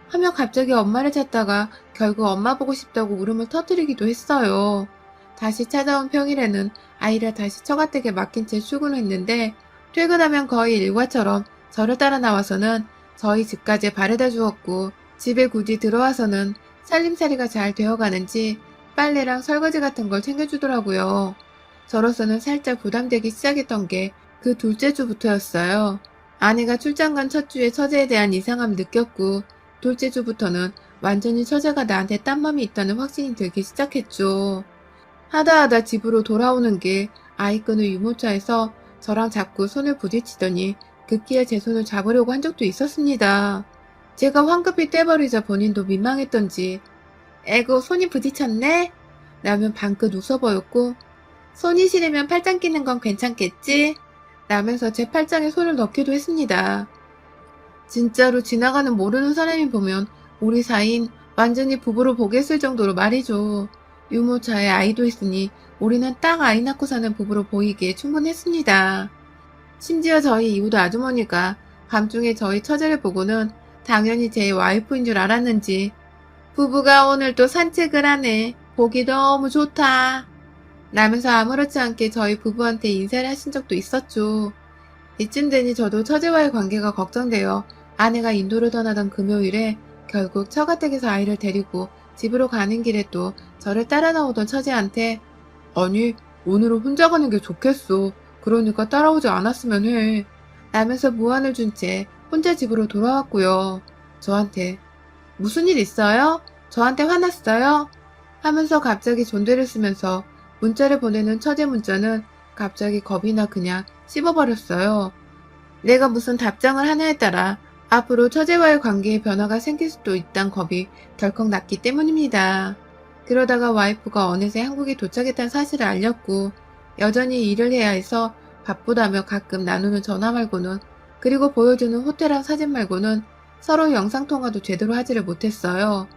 하며 갑자기 엄마를 찾다가 결국 엄마 보고 싶다고 울음을 터뜨리기도 했어요. 다시 찾아온 평일에는 아이를 다시 처가댁에 맡긴 채 출근을 했는데 퇴근하면 거의 일과처럼 저를 따라 나와서는 저희 집까지 바래다 주었고, 집에 굳이 들어와서는 살림살이가 잘 되어가는지 빨래랑 설거지 같은 걸 챙겨주더라고요. 저로서는 살짝 부담되기 시작했던 게 그 둘째 주부터였어요. 아내가 출장 간 첫 주에 처제에 대한 이상함을 느꼈고, 둘째 주부터는 완전히 처제가 나한테 딴 맘이 있다는 확신이 들기 시작했죠. 하다 집으로 돌아오는 길 아이 끄는 유모차에서 저랑 자꾸 손을 부딪히더니 급기야 제 손을 잡으려고 한 적도 있었습니다. 제가 황급히 떼버리자 본인도 민망했던지 "에고 손이 부딪혔네?" 라면 방긋 웃어 보였고 "손이 시리면 팔짱 끼는 건 괜찮겠지?" 라면서 제 팔짱에 손을 넣기도 했습니다. 진짜로 지나가는 모르는 사람이 보면 우리 사이인 완전히 부부로 보겠을 정도로 말이죠. 유모차에 아이도 있으니 우리는 딱 아이 낳고 사는 부부로 보이기에 충분했습니다. 심지어 저희 이웃 아주머니가 밤중에 저희 처제를 보고는 당연히 제 와이프인 줄 알았는지 "부부가 오늘 또 산책을 하네. 보기 너무 좋다." 라면서 아무렇지 않게 저희 부부한테 인사를 하신 적도 있었죠. 이쯤 되니 저도 처제와의 관계가 걱정되어 아내가 인도를 떠나던 금요일에 결국 처가댁에서 아이를 데리고 집으로 가는 길에 또 저를 따라 나오던 처제한테 "아니, 오늘은 혼자 가는 게 좋겠어. 그러니까 따라오지 않았으면 해." 라면서 무안을 준 채 혼자 집으로 돌아왔고요. 저한테 "무슨 일 있어요? 저한테 화났어요?" 하면서 갑자기 존대를 쓰면서 문자를 보내는 처제 문자는 갑자기 겁이 나 그냥 씹어버렸어요. 내가 무슨 답장을 하냐에 따라 앞으로 처제와의 관계에 변화가 생길 수도 있단 겁이 덜컥 났기 때문입니다. 그러다가 와이프가 어느새 한국에 도착했다는 사실을 알렸고 여전히 일을 해야 해서 바쁘다며 가끔 나누는 전화 말고는 그리고 보여주는 호텔랑 사진 말고는 서로 영상통화도 제대로 하지를 못했어요.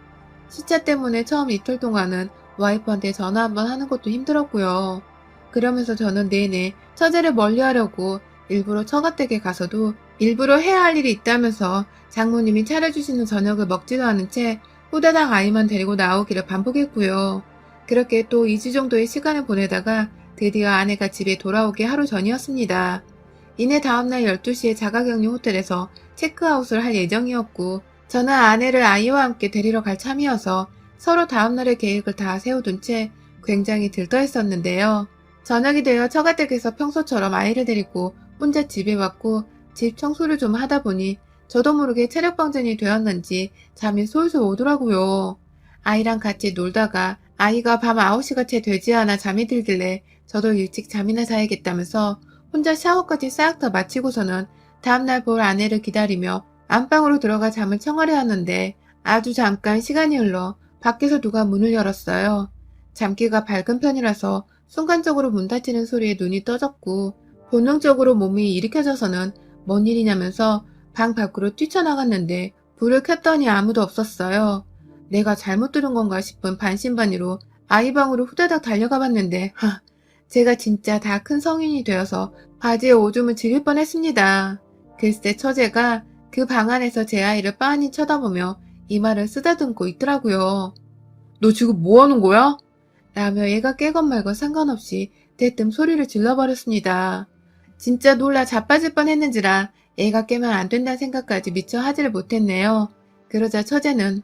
시차 때문에 처음 이틀 동안은 와이프한테 전화 한번 하는 것도 힘들었고요. 그러면서 저는 내내 처제를 멀리하려고 일부러 처가댁에 가서도 일부러 해야 할 일이 있다면서 장모님이 차려주시는 저녁을 먹지도 않은 채 후다닥 아이만 데리고 나오기를 반복했고요. 그렇게 또 2주 정도의 시간을 보내다가 드디어 아내가 집에 돌아오기 하루 전이었습니다. 이내 다음날 12시에 자가격리 호텔에서 체크아웃을 할 예정이었고 저는 아내를 아이와 함께 데리러 갈 참이어서 서로 다음날의 계획을 다 세워둔 채 굉장히 들떠했었는데요. 저녁이 되어 처가댁에서 평소처럼 아이를 데리고 혼자 집에 왔고 집 청소를 좀 하다 보니 저도 모르게 체력방전이 되었는지 잠이 솔솔 오더라고요. 아이랑 같이 놀다가 아이가 밤 9시가 채 되지 않아 잠이 들길래 저도 일찍 잠이나 자야겠다면서 혼자 샤워까지 싹 다 마치고서는 다음날 볼 아내를 기다리며 안방으로 들어가 잠을 청하려 하는데 아주 잠깐 시간이 흘러 밖에서 누가 문을 열었어요. 잠기가 밝은 편이라서 순간적으로 문 닫히는 소리에 눈이 떠졌고 본능적으로 몸이 일으켜져서는 뭔 일이냐면서 방 밖으로 뛰쳐나갔는데 불을 켰더니 아무도 없었어요. 내가 잘못 들은 건가 싶은 반신반의로 아이 방으로 후다닥 달려가 봤는데 제가 진짜 다 큰 성인이 되어서 바지에 오줌을 지릴 뻔했습니다. 글쎄 처제가 그 방 안에서 제 아이를 빤히 쳐다보며 이마를 쓰다듬고 있더라고요. "너 지금 뭐 하는 거야?" 라며 얘가 깨건 말건 상관없이 대뜸 소리를 질러버렸습니다. 진짜 놀라 자빠질 뻔했는지라 애가 깨면 안 된다는 생각까지 미처 하지를 못했네요. 그러자 처제는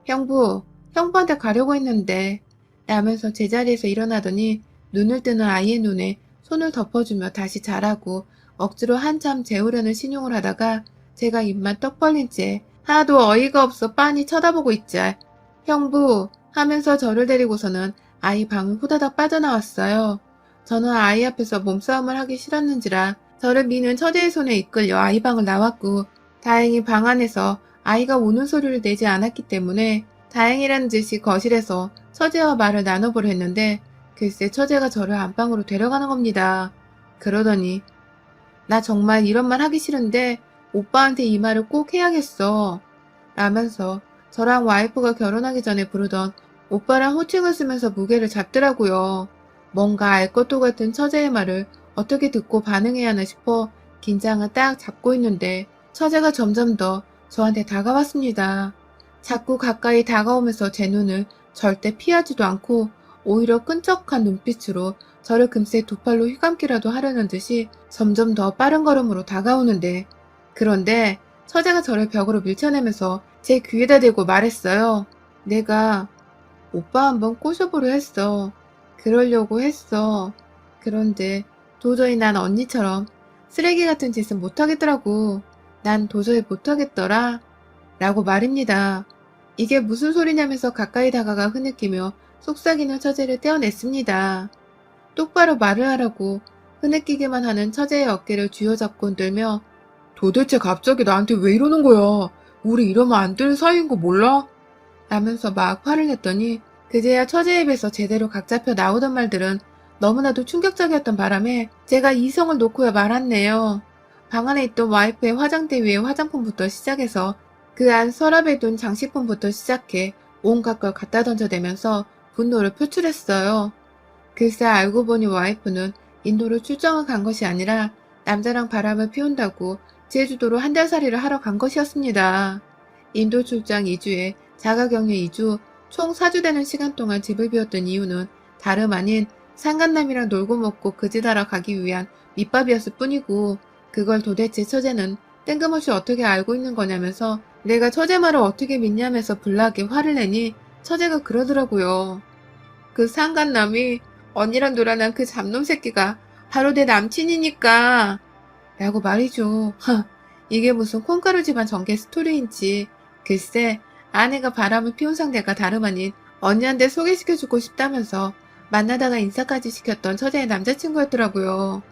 형부한테 가려고 했는데 라면서 제자리에서 일어나더니 눈을 뜨는 아이의 눈에 손을 덮어주며 다시 자라고 억지로 한참 재우려는 신용을 하다가 제가 입만 떡 벌린 채 하나도 어이가 없어 빤히 쳐다보고 있자 형부 하면서 저를 데리고서는 아이 방을 후다닥 빠져나왔어요. 저는 아이 앞에서 몸싸움을 하기 싫었는지라 저를 미는 처제의 손에 이끌려 아이 방을 나왔고 다행히 방 안에서 아이가 우는 소리를 내지 않았기 때문에 다행이라는 듯이 거실에서 처제와 말을 나눠보려 했는데 글쎄 처제가 저를 안방으로 데려가는 겁니다. 그러더니 "나 정말 이런 말 하기 싫은데 오빠한테 이 말을 꼭 해야겠어." 라면서 저랑 와이프가 결혼하기 전에 부르던 오빠랑 호칭을 쓰면서 무게를 잡더라고요. 뭔가 알 것도 같은 처제의 말을 어떻게 듣고 반응해야 하나 싶어 긴장을 딱 잡고 있는데 처제가 점점 더 저한테 다가왔습니다. 자꾸 가까이 다가오면서 제 눈을 절대 피하지도 않고 오히려 끈적한 눈빛으로 저를 금세 두 팔로 휘감기라도 하려는 듯이 점점 더 빠른 걸음으로 다가오는데, 그런데 처제가 저를 벽으로 밀쳐내면서 제 귀에다 대고 말했어요. 내가 오빠 한번 꼬셔보려 했어. 그러려고 했어. 그런데 도저히 난 언니처럼 쓰레기 같은 짓은 못하겠더라고. 난 도저히 못하겠더라. 라고 말입니다. 이게 무슨 소리냐면서 가까이 다가가 흐느끼며 속삭이는 처제를 떼어냈습니다. 똑바로 말을 하라고 흐느끼기만 하는 처제의 어깨를 쥐어잡고 흔들며 도대체 갑자기 나한테 왜 이러는 거야? 우리 이러면 안 되는 사이인 거 몰라? 라면서 막 화를 냈더니 그제야 처제 입에서 제대로 각 잡혀 나오던 말들은 너무나도 충격적이었던 바람에 제가 이성을 놓고야 말았네요. 방 안에 있던 와이프의 화장대 위에 화장품부터 시작해서 그 안 서랍에 둔 장식품부터 시작해 온갖 걸 갖다 던져대면서 분노를 표출했어요. 글쎄 알고 보니 와이프는 인도로 출장을 간 것이 아니라 남자랑 바람을 피운다고 제주도로 한 달 살이를 하러 간 것이었습니다. 인도 출장 2주에 자가격리 2주, 총 4주 되는 시간 동안 집을 비웠던 이유는 다름 아닌 상간남이랑 놀고 먹고 그지다라 가기 위한 밑밥이었을 뿐이고, 그걸 도대체 처제는 뜬금없이 어떻게 알고 있는 거냐면서 내가 처제 말을 어떻게 믿냐면서 불나게 화를 내니 처제가 그러더라고요. 그 상간남이 언니랑 놀아난 그 잡놈 새끼가 바로 내 남친이니까 라고 말이죠. 이게 무슨 콩가루 집안 전개 스토리인지. 글쎄 아내가 바람을 피운 상대가 다름 아닌 언니한테 소개시켜주고 싶다면서 만나다가 인사까지 시켰던 처제의 남자친구였더라고요.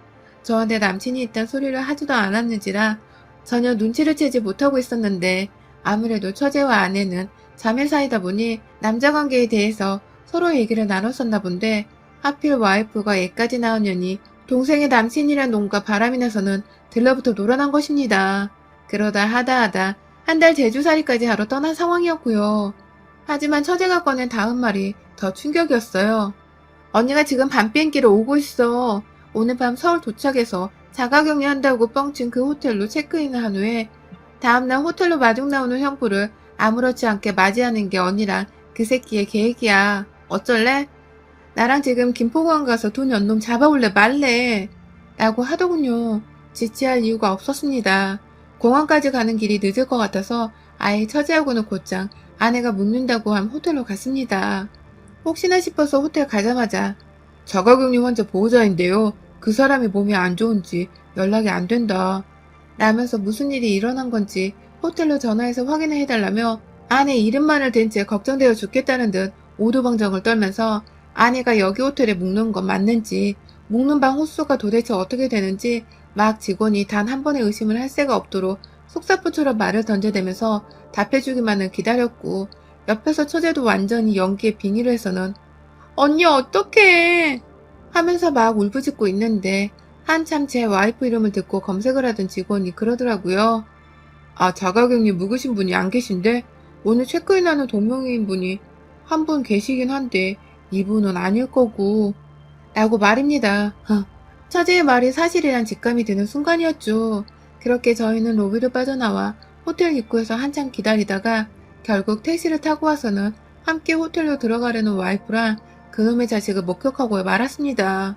저한테 남친이 있단 소리를 하지도 않았는지라 전혀 눈치를 채지 못하고 있었는데, 아무래도 처제와 아내는 자매 사이다 보니 남자 관계에 대해서 서로 얘기를 나눴었나 본데, 하필 와이프가 애까지 낳은 년이 동생의 남친이란 놈과 바람이 나서는 들러부터 놀아난 것입니다. 그러다 하다 한 달 제주살이까지 하러 떠난 상황이었고요. 하지만 처제가 꺼낸 다음 말이 더 충격이었어요. 언니가 지금 밤 비행기로 오고 있어. 오늘 밤 서울 도착해서 자가격리 한다고 뻥친 그 호텔로 체크인을 한 후에 다음날 호텔로 마중 나오는 형부를 아무렇지 않게 맞이하는 게 언니랑 그 새끼의 계획이야. 어쩔래? 나랑 지금 김포공항 가서 돈 연놈 잡아올래 말래? 라고 하더군요. 지체할 이유가 없었습니다. 공항까지 가는 길이 늦을 것 같아서 아예 처제하고는 곧장 아내가 묵는다고 한 호텔로 갔습니다. 혹시나 싶어서 호텔 가자마자 자가격리 환자 보호자인데요. 그 사람이 몸이 안 좋은지 연락이 안 된다. 라면서 무슨 일이 일어난 건지 호텔로 전화해서 확인을 해달라며 아내 이름만을 댄 채 걱정되어 죽겠다는 듯 오두방정을 떨면서 아내가 여기 호텔에 묵는 건 맞는지, 묵는 방 호수가 도대체 어떻게 되는지 막 직원이 단 한 번의 의심을 할 새가 없도록 속사포처럼 말을 던져대면서 답해주기만을 기다렸고, 옆에서 처제도 완전히 연기에 빙의를 해서는 언니 어떡해 하면서 막 울부짖고 있는데, 한참 제 와이프 이름을 듣고 검색을 하던 직원이 그러더라고요. 아, 자가격리 묵으신 분이 안 계신데 오늘 체크인하는 동명이인 분이 한 분 계시긴 한데 이분은 아닐 거고 라고 말입니다. 처제의 말이 사실이란 직감이 드는 순간이었죠. 그렇게 저희는 로비로 빠져나와 호텔 입구에서 한참 기다리다가 결국 택시를 타고 와서는 함께 호텔로 들어가려는 와이프랑 그놈의 자식을 목격하고 말았습니다.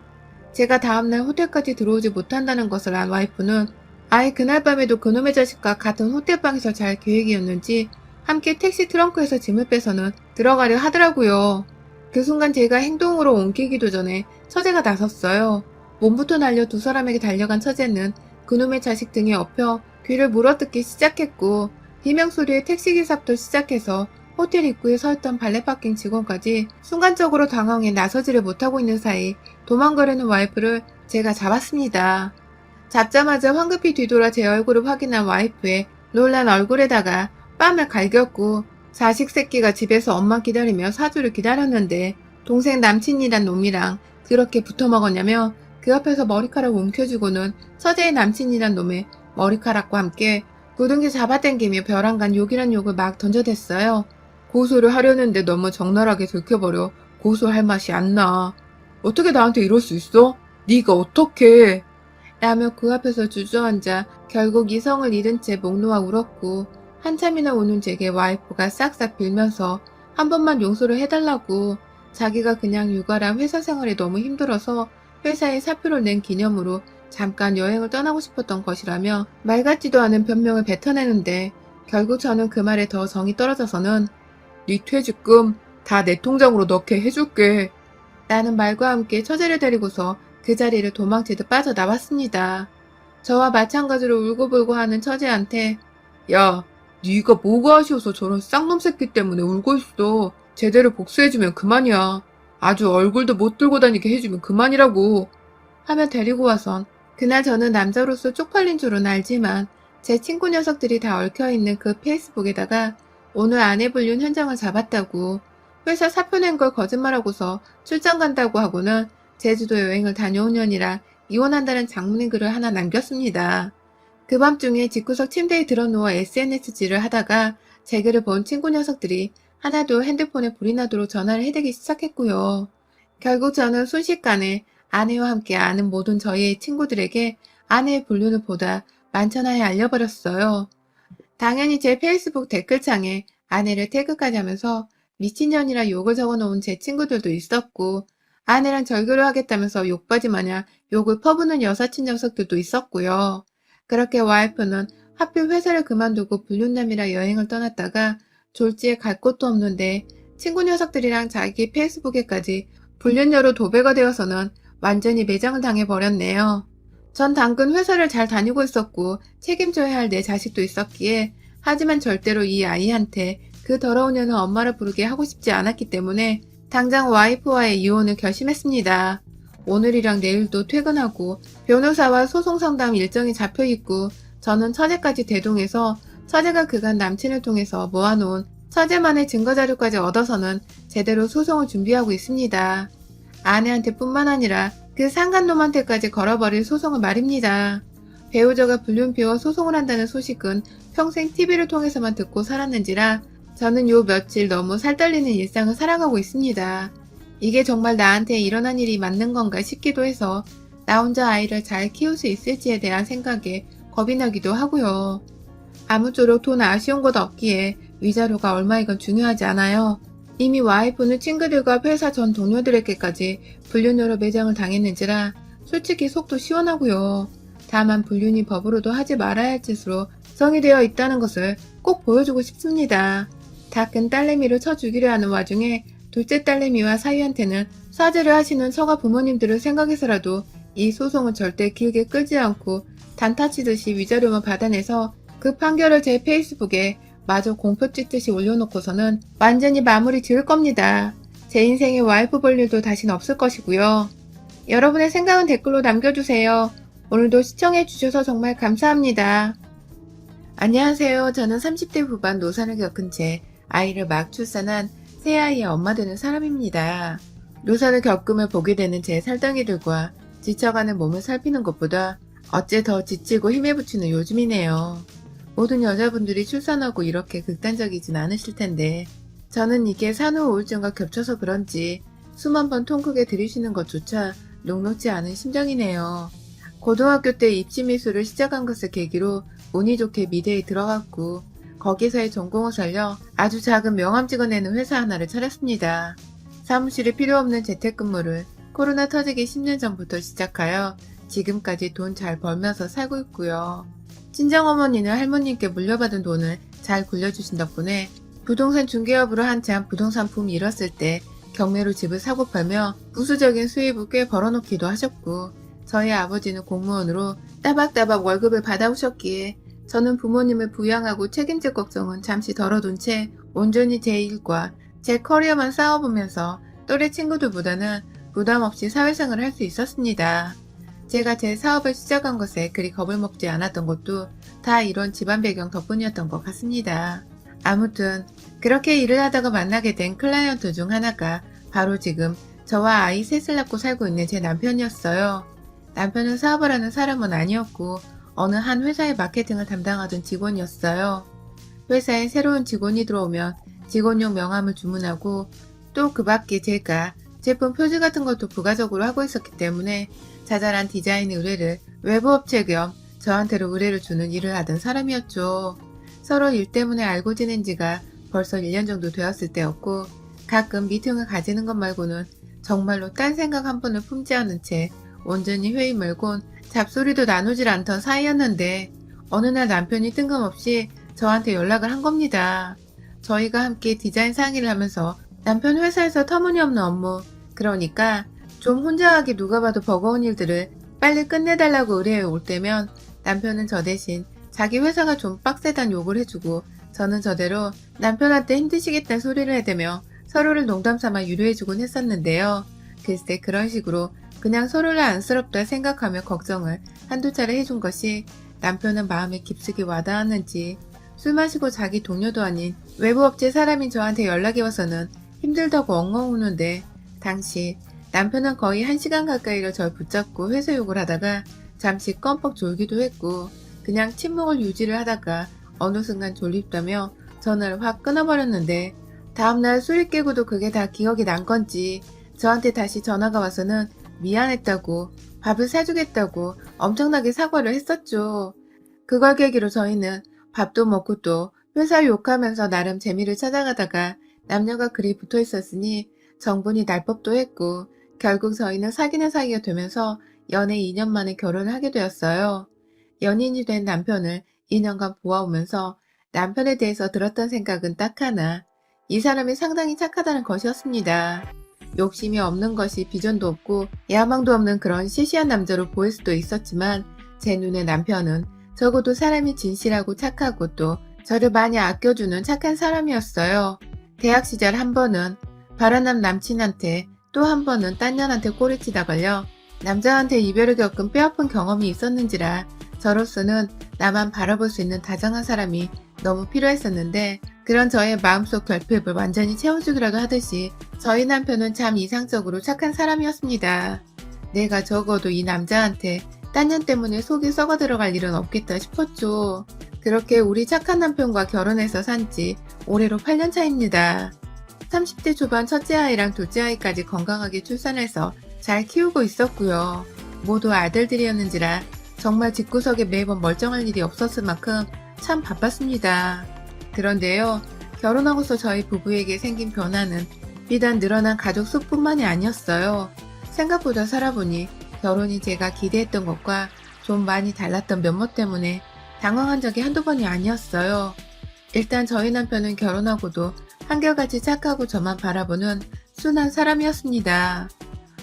제가 다음날 호텔까지 들어오지 못한다는 것을 안 와이프는 아예 그날 밤에도 그놈의 자식과 같은 호텔방에서 잘 계획이었는지 함께 택시 트렁크에서 짐을 빼서는 들어가려 하더라고요. 그 순간 제가 행동으로 옮기기도 전에 처제가 나섰어요. 몸부터 날려 두 사람에게 달려간 처제는 그놈의 자식 등에 엎여 귀를 물어뜯기 시작했고, 비명소리에 택시기사부터 시작해서 호텔 입구에 서있던 발레파킹 직원까지 순간적으로 당황해 나서지를 못하고 있는 사이 도망가려는 와이프를 제가 잡았습니다. 잡자마자 황급히 뒤돌아 제 얼굴을 확인한 와이프의 놀란 얼굴에다가 뺨을 갈겼고, 자식 새끼가 집에서 엄마 기다리며 사주를 기다렸는데 동생 남친이란 놈이랑 그렇게 붙어먹었냐며 그 앞에서 머리카락 움켜쥐고는 처제의 남친이란 놈의 머리카락과 함께 굳은게 잡아당기며 벼랑간 욕이란 욕을 막 던져댔어요. 고소를 하려는데 너무 적나라하게 들켜버려 고소할 맛이 안 나. 어떻게 나한테 이럴 수 있어? 네가 어떻게? 라며 그 앞에서 주저앉아 결국 이성을 잃은 채 목 놓아 울었고, 한참이나 우는 제게 와이프가 싹싹 빌면서 한 번만 용서를 해달라고, 자기가 그냥 육아랑 회사 생활이 너무 힘들어서 회사에 사표를 낸 기념으로 잠깐 여행을 떠나고 싶었던 것이라며 말 같지도 않은 변명을 뱉어내는데 결국 저는 그 말에 더 정이 떨어져서는 네 퇴직금 다 내 통장으로 넣게 해줄게 라는 말과 함께 처제를 데리고서 그 자리를 도망치듯 빠져나왔습니다. 저와 마찬가지로 울고불고 하는 처제한테 야, 네가 뭐가 아쉬워서 저런 쌍놈 새끼 때문에 울고 있어. 제대로 복수해주면 그만이야. 아주 얼굴도 못 들고 다니게 해주면 그만이라고 하며 데리고 와선 그날 저는 남자로서 쪽팔린 줄은 알지만 제 친구 녀석들이 다 얽혀있는 그 페이스북에다가 오늘 아내 불륜 현장을 잡았다고 회사 사표 낸 걸 거짓말하고서 출장 간다고 하고는 제주도 여행을 다녀온 년이라 이혼한다는 장문의 글을 하나 남겼습니다. 그 밤중에 집구석 침대에 드러누워 SNS질을 하다가 제 글을 본 친구 녀석들이 하나도 핸드폰에 불이 나도록 전화를 해대기 시작했고요. 결국 저는 순식간에 아내와 함께 아는 모든 저희의 친구들에게 아내의 불륜을 보다 만천하에 알려버렸어요. 당연히 제 페이스북 댓글창에 아내를 태그까지 하면서 미친년이라 욕을 적어놓은 제 친구들도 있었고 아내랑 절교를 하겠다면서 욕바지 마냥 욕을 퍼부는 여사친 녀석들도 있었고요. 그렇게 와이프는 하필 회사를 그만두고 불륜남이라 여행을 떠났다가 졸지에 갈 곳도 없는데 친구 녀석들이랑 자기 페이스북에까지 불륜녀로 도배가 되어서는 완전히 매장을 당해버렸네요. 전 당근 회사를 잘 다니고 있었고 책임져야 할 내 자식도 있었기에 하지만 절대로 이 아이한테 그 더러운 년은 엄마를 부르게 하고 싶지 않았기 때문에 당장 와이프와의 이혼을 결심했습니다. 오늘이랑 내일도 퇴근하고 변호사와 소송 상담 일정이 잡혀있고 저는 처제까지 대동해서 처제가 그간 남친을 통해서 모아놓은 처제만의 증거자료까지 얻어서는 제대로 소송을 준비하고 있습니다. 아내한테 뿐만 아니라 그 상간놈한테까지 걸어버릴 소송을 말입니다. 배우자가 불륜피워 소송을 한다는 소식은 평생 TV를 통해서만 듣고 살았는지라 저는 요 며칠 너무 살떨리는 일상을 살아가고 있습니다. 이게 정말 나한테 일어난 일이 맞는 건가 싶기도 해서 나 혼자 아이를 잘 키울 수 있을지에 대한 생각에 겁이 나기도 하고요. 아무쪼록 돈 아쉬운 것 없기에 위자료가 얼마이건 중요하지 않아요. 이미 와이프는 친구들과 회사 전 동료들에게까지 불륜녀로 매장을 당했는지라 솔직히 속도 시원하고요. 다만 불륜이 법으로도 하지 말아야 할 짓으로 성이되어 있다는 것을 꼭 보여주고 싶습니다. 다 큰 딸내미를 쳐주기려 하는 와중에 둘째 딸내미와 사위한테는 사죄를 하시는 처가 부모님들을 생각해서라도 이 소송은 절대 길게 끌지 않고 단타치듯이 위자료만 받아내서 그 판결을 제 페이스북에 마저 공표 찍듯이 올려놓고서는 완전히 마무리 지을 겁니다. 제 인생에 와이프 볼 일도 다신 없을 것이고요. 여러분의 생각은 댓글로 남겨주세요. 오늘도 시청해주셔서 정말 감사합니다. 안녕하세요. 저는 30대 후반 노산을 겪은 채 아이를 막 출산한 새아이의 엄마 되는 사람입니다. 노산을 겪음을 보게 되는 제 살덩이들과 지쳐가는 몸을 살피는 것보다 어째 더 지치고 힘에 부치는 요즘이네요. 모든 여자분들이 출산하고 이렇게 극단적이진 않으실 텐데 저는 이게 산후 우울증과 겹쳐서 그런지 수만 번 통 크게 들이쉬는 것조차 녹록지 않은 심정이네요. 고등학교 때 입시 미술을 시작한 것을 계기로 운이 좋게 미대에 들어갔고 거기서의 전공을 살려 아주 작은 명함 찍어내는 회사 하나를 차렸습니다. 사무실에 필요 없는 재택근무를 코로나 터지기 10년 전부터 시작하여 지금까지 돈 잘 벌면서 살고 있고요. 친정어머니는 할머님께 물려받은 돈을 잘 굴려주신 덕분에 부동산 중개업으로 한참 부동산 붐이 일었을 때 경매로 집을 사고 팔며 부수적인 수입을 꽤 벌어놓기도 하셨고 저희 아버지는 공무원으로 따박따박 월급을 받아오셨기에 저는 부모님을 부양하고 책임질 걱정은 잠시 덜어둔 채 온전히 제 일과 제 커리어만 쌓아보면서 또래 친구들보다는 부담 없이 사회생활을 할 수 있었습니다. 제가 제 사업을 시작한 것에 그리 겁을 먹지 않았던 것도 다 이런 집안 배경 덕분이었던 것 같습니다. 아무튼 그렇게 일을 하다가 만나게 된 클라이언트 중 하나가 바로 지금 저와 아이 셋을 낳고 살고 있는 제 남편이었어요. 남편은 사업을 하는 사람은 아니었고 어느 한 회사의 마케팅을 담당하던 직원이었어요. 회사에 새로운 직원이 들어오면 직원용 명함을 주문하고 또 그 밖에 제가 제품 표지 같은 것도 부가적으로 하고 있었기 때문에 자잘한 디자인 의뢰를 외부 업체 겸 저한테로 의뢰를 주는 일을 하던 사람이었죠. 서로 일 때문에 알고 지낸 지가 벌써 1년 정도 되었을 때였고 가끔 미팅을 가지는 것 말고는 정말로 딴 생각 한 번을 품지 않은 채 온전히 회의 말곤 잡소리도 나누질 않던 사이였는데 어느 날 남편이 뜬금없이 저한테 연락을 한 겁니다. 저희가 함께 디자인 상의를 하면서 남편 회사에서 터무니없는 업무, 그러니까 좀 혼자 하기 누가 봐도 버거운 일들을 빨리 끝내달라고 의뢰해 올 때면 남편은 저 대신 자기 회사가 좀 빡세단 욕을 해주고 저는 저대로 남편한테 힘드시겠다는 소리를 해대며 서로를 농담삼아 유료해주곤 했었는데요. 글쎄 그런 식으로 그냥 서로를 안쓰럽다 생각하며 걱정을 한두 차례 해준 것이 남편은 마음에 깊숙이 와닿았는지 술 마시고 자기 동료도 아닌 외부 업체 사람인 저한테 연락이 와서는 힘들다고 엉엉 우는데 당시 남편은 거의 1시간 가까이를 절 붙잡고 회사 욕을 하다가 잠시 껌뻑 졸기도 했고 그냥 침묵을 유지를 하다가 어느 순간 졸립다며 전화를 확 끊어버렸는데 다음날 술이 깨고도 그게 다 기억이 난 건지 저한테 다시 전화가 와서는 미안했다고 밥을 사주겠다고 엄청나게 사과를 했었죠. 그걸 계기로 저희는 밥도 먹고 또 회사 욕하면서 나름 재미를 찾아가다가 남녀가 그리 붙어 있었으니 정분이 날 법도 했고 결국 저희는 사귀는 사이가 되면서 연애 2년 만에 결혼을 하게 되었어요. 연인이 된 남편을 2년간 보아오면서 남편에 대해서 들었던 생각은 딱 하나. 이 사람이 상당히 착하다는 것이었습니다. 욕심이 없는 것이 비전도 없고 야망도 없는 그런 시시한 남자로 보일 수도 있었지만 제 눈에 남편은 적어도 사람이 진실하고 착하고 또 저를 많이 아껴주는 착한 사람이었어요. 대학 시절 한 번은 바라남 남친한테 또 한 번은 딴 년한테 꼬리치다 걸려 남자한테 이별을 겪은 뼈아픈 경험이 있었는지라 저로서는 나만 바라볼 수 있는 다정한 사람이 너무 필요했었는데 그런 저의 마음속 결핍을 완전히 채워주기라도 하듯이 저희 남편은 참 이상적으로 착한 사람이었습니다. 내가 적어도 이 남자한테 딴 년 때문에 속이 썩어 들어갈 일은 없겠다 싶었죠. 그렇게 우리 착한 남편과 결혼해서 산지 올해로 8년 차입니다. 30대 초반 첫째 아이랑 둘째 아이까지 건강하게 출산해서 잘 키우고 있었고요. 모두 아들들이었는지라 정말 집구석에 매번 멀쩡할 일이 없었을 만큼 참 바빴습니다. 그런데요, 결혼하고서 저희 부부에게 생긴 변화는 비단 늘어난 가족 수뿐만이 아니었어요. 생각보다 살아보니 결혼이 제가 기대했던 것과 좀 많이 달랐던 면모 때문에 당황한 적이 한두 번이 아니었어요. 일단 저희 남편은 결혼하고도 한결같이 착하고 저만 바라보는 순한 사람이었습니다.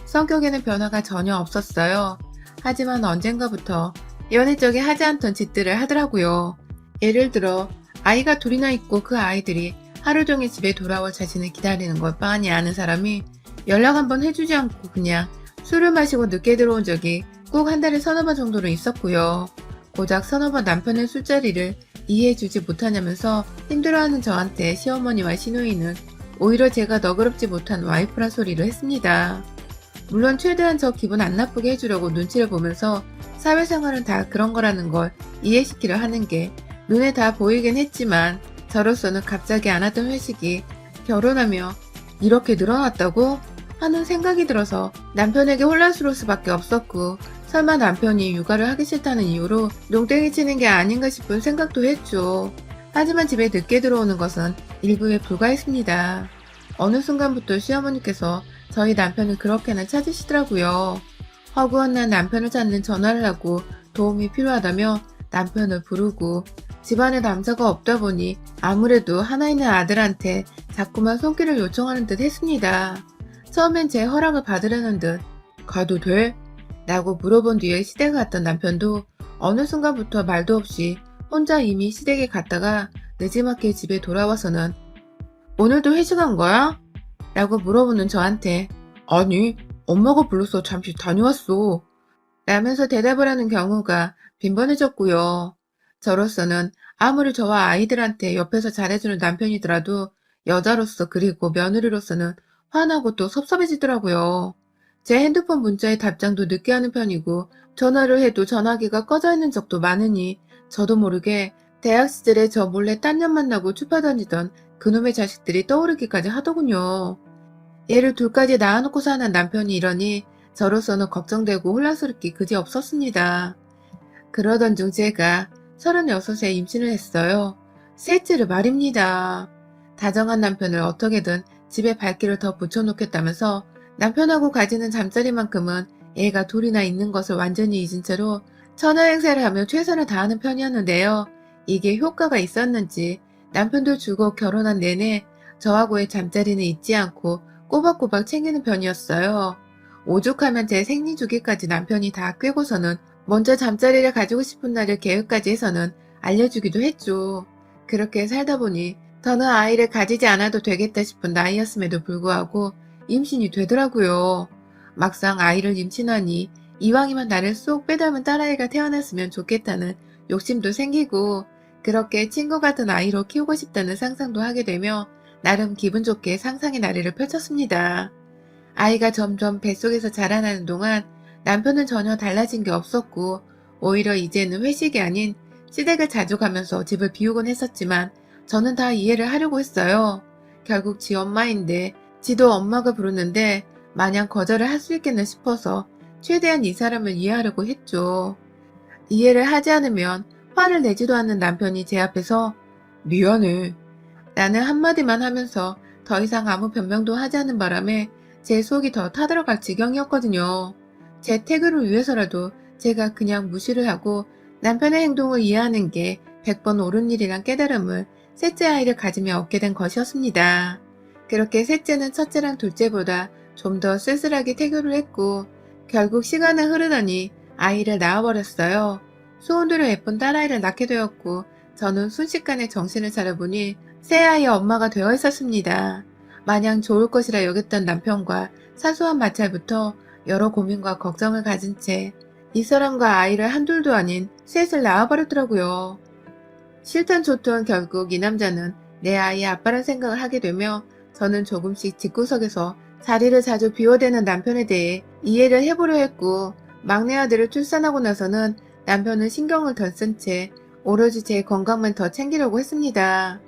성격에는 변화가 전혀 없었어요. 하지만 언젠가부터 연애 쪽에 하지 않던 짓들을 하더라고요. 예를 들어 아이가 둘이나 있고 그 아이들이 하루 종일 집에 돌아올 자신을 기다리는 걸 뻔히 아는 사람이 연락 한번 해주지 않고 그냥 술을 마시고 늦게 들어온 적이 꼭 한 달에 서너 번 정도로 있었고요. 고작 서너 번 남편의 술자리를 이해해주지 못하냐면서 힘들어하는 저한테 시어머니와 시누이는 오히려 제가 너그럽지 못한 와이프라 소리를 했습니다. 물론 최대한 저 기분 안 나쁘게 해주려고 눈치를 보면서 사회생활은 다 그런 거라는 걸 이해시키려 하는 게 눈에 다 보이긴 했지만 저로서는 갑자기 안 하던 회식이 결혼하며 이렇게 늘어났다고 하는 생각이 들어서 남편에게 혼란스러울 수밖에 없었고 설마 남편이 육아를 하기 싫다는 이유로 농땡이 치는 게 아닌가 싶은 생각도 했죠. 하지만 집에 늦게 들어오는 것은 일부에 불과했습니다. 어느 순간부터 시어머니께서 저희 남편을 그렇게나 찾으시더라고요. 허구한 날 남편을 찾는 전화를 하고 도움이 필요하다며 남편을 부르고 집안에 남자가 없다 보니 아무래도 하나 있는 아들한테 자꾸만 손길을 요청하는 듯 했습니다. 처음엔 제 허락을 받으려는 듯 가도 돼? 라고 물어본 뒤에 시댁에 갔던 남편도 어느 순간부터 말도 없이 혼자 이미 시댁에 갔다가 늦지막히 집에 돌아와서는 오늘도 회식한 거야? 라고 물어보는 저한테 아니 엄마가 불러서 잠시 다녀왔어 라면서 대답을 하는 경우가 빈번해졌고요. 저로서는 아무리 저와 아이들한테 옆에서 잘해주는 남편이더라도 여자로서 그리고 며느리로서는 화나고 또 섭섭해지더라고요. 제 핸드폰 문자에 답장도 늦게 하는 편이고 전화를 해도 전화기가 꺼져 있는 적도 많으니 저도 모르게 대학 시절에 저 몰래 딴 년 만나고 추파 던지던 그놈의 자식들이 떠오르기까지 하더군요. 얘를 둘까지 낳아놓고 사는 남편이 이러니 저로서는 걱정되고 혼란스럽기 그지없었습니다. 그러던 중 제가 36에 임신을 했어요. 셋째를 말입니다. 다정한 남편을 어떻게든 집에 발길을 더 붙여놓겠다면서 남편하고 가지는 잠자리만큼은 애가 둘이나 있는 것을 완전히 잊은 채로 처녀 행세를 하며 최선을 다하는 편이었는데요. 이게 효과가 있었는지 남편도 주고 결혼한 내내 저하고의 잠자리는 잊지 않고 꼬박꼬박 챙기는 편이었어요. 오죽하면 제 생리 주기까지 남편이 다 꿰고서는 먼저 잠자리를 가지고 싶은 날을 계획까지 해서는 알려주기도 했죠. 그렇게 살다 보니 더는 아이를 가지지 않아도 되겠다 싶은 나이였음에도 불구하고 임신이 되더라고요. 막상 아이를 임신하니 이왕이면 나를 쏙 빼닮은 딸아이가 태어났으면 좋겠다는 욕심도 생기고 그렇게 친구 같은 아이로 키우고 싶다는 상상도 하게 되며 나름 기분 좋게 상상의 나래를 펼쳤습니다. 아이가 점점 뱃속에서 자라나는 동안 남편은 전혀 달라진 게 없었고 오히려 이제는 회식이 아닌 시댁을 자주 가면서 집을 비우곤 했었지만 저는 다 이해를 하려고 했어요. 결국 지 엄마인데 지도 엄마가 부르는데 마냥 거절을 할 수 있겠나 싶어서 최대한 이 사람을 이해하려고 했죠. 이해를 하지 않으면 화를 내지도 않는 남편이 제 앞에서 미안해. 나는 한마디만 하면서 더 이상 아무 변명도 하지 않는 바람에 제 속이 더 타들어갈 지경이었거든요. 제 태교를 위해서라도 제가 그냥 무시를 하고 남편의 행동을 이해하는 게 100번 옳은 일이란 깨달음을 셋째 아이를 가지며 얻게 된 것이었습니다. 그렇게 셋째는 첫째랑 둘째보다 좀 더 쓸쓸하게 태교를 했고 결국 시간은 흐르더니 아이를 낳아버렸어요. 소원대로 예쁜 딸아이를 낳게 되었고 저는 순식간에 정신을 차려보니 새 아이의 엄마가 되어 있었습니다. 마냥 좋을 것이라 여겼던 남편과 사소한 마찰부터 여러 고민과 걱정을 가진 채 이 사람과 아이를 한둘도 아닌 셋을 낳아버렸더라고요. 싫든 좋든 결국 이 남자는 내 아이의 아빠란 생각을 하게 되며 저는 조금씩 집구석에서 자리를 자주 비워대는 남편에 대해 이해를 해보려 했고 막내 아들을 출산하고 나서는 남편은 신경을 덜 쓴 채 오로지 제 건강만 더 챙기려고 했습니다.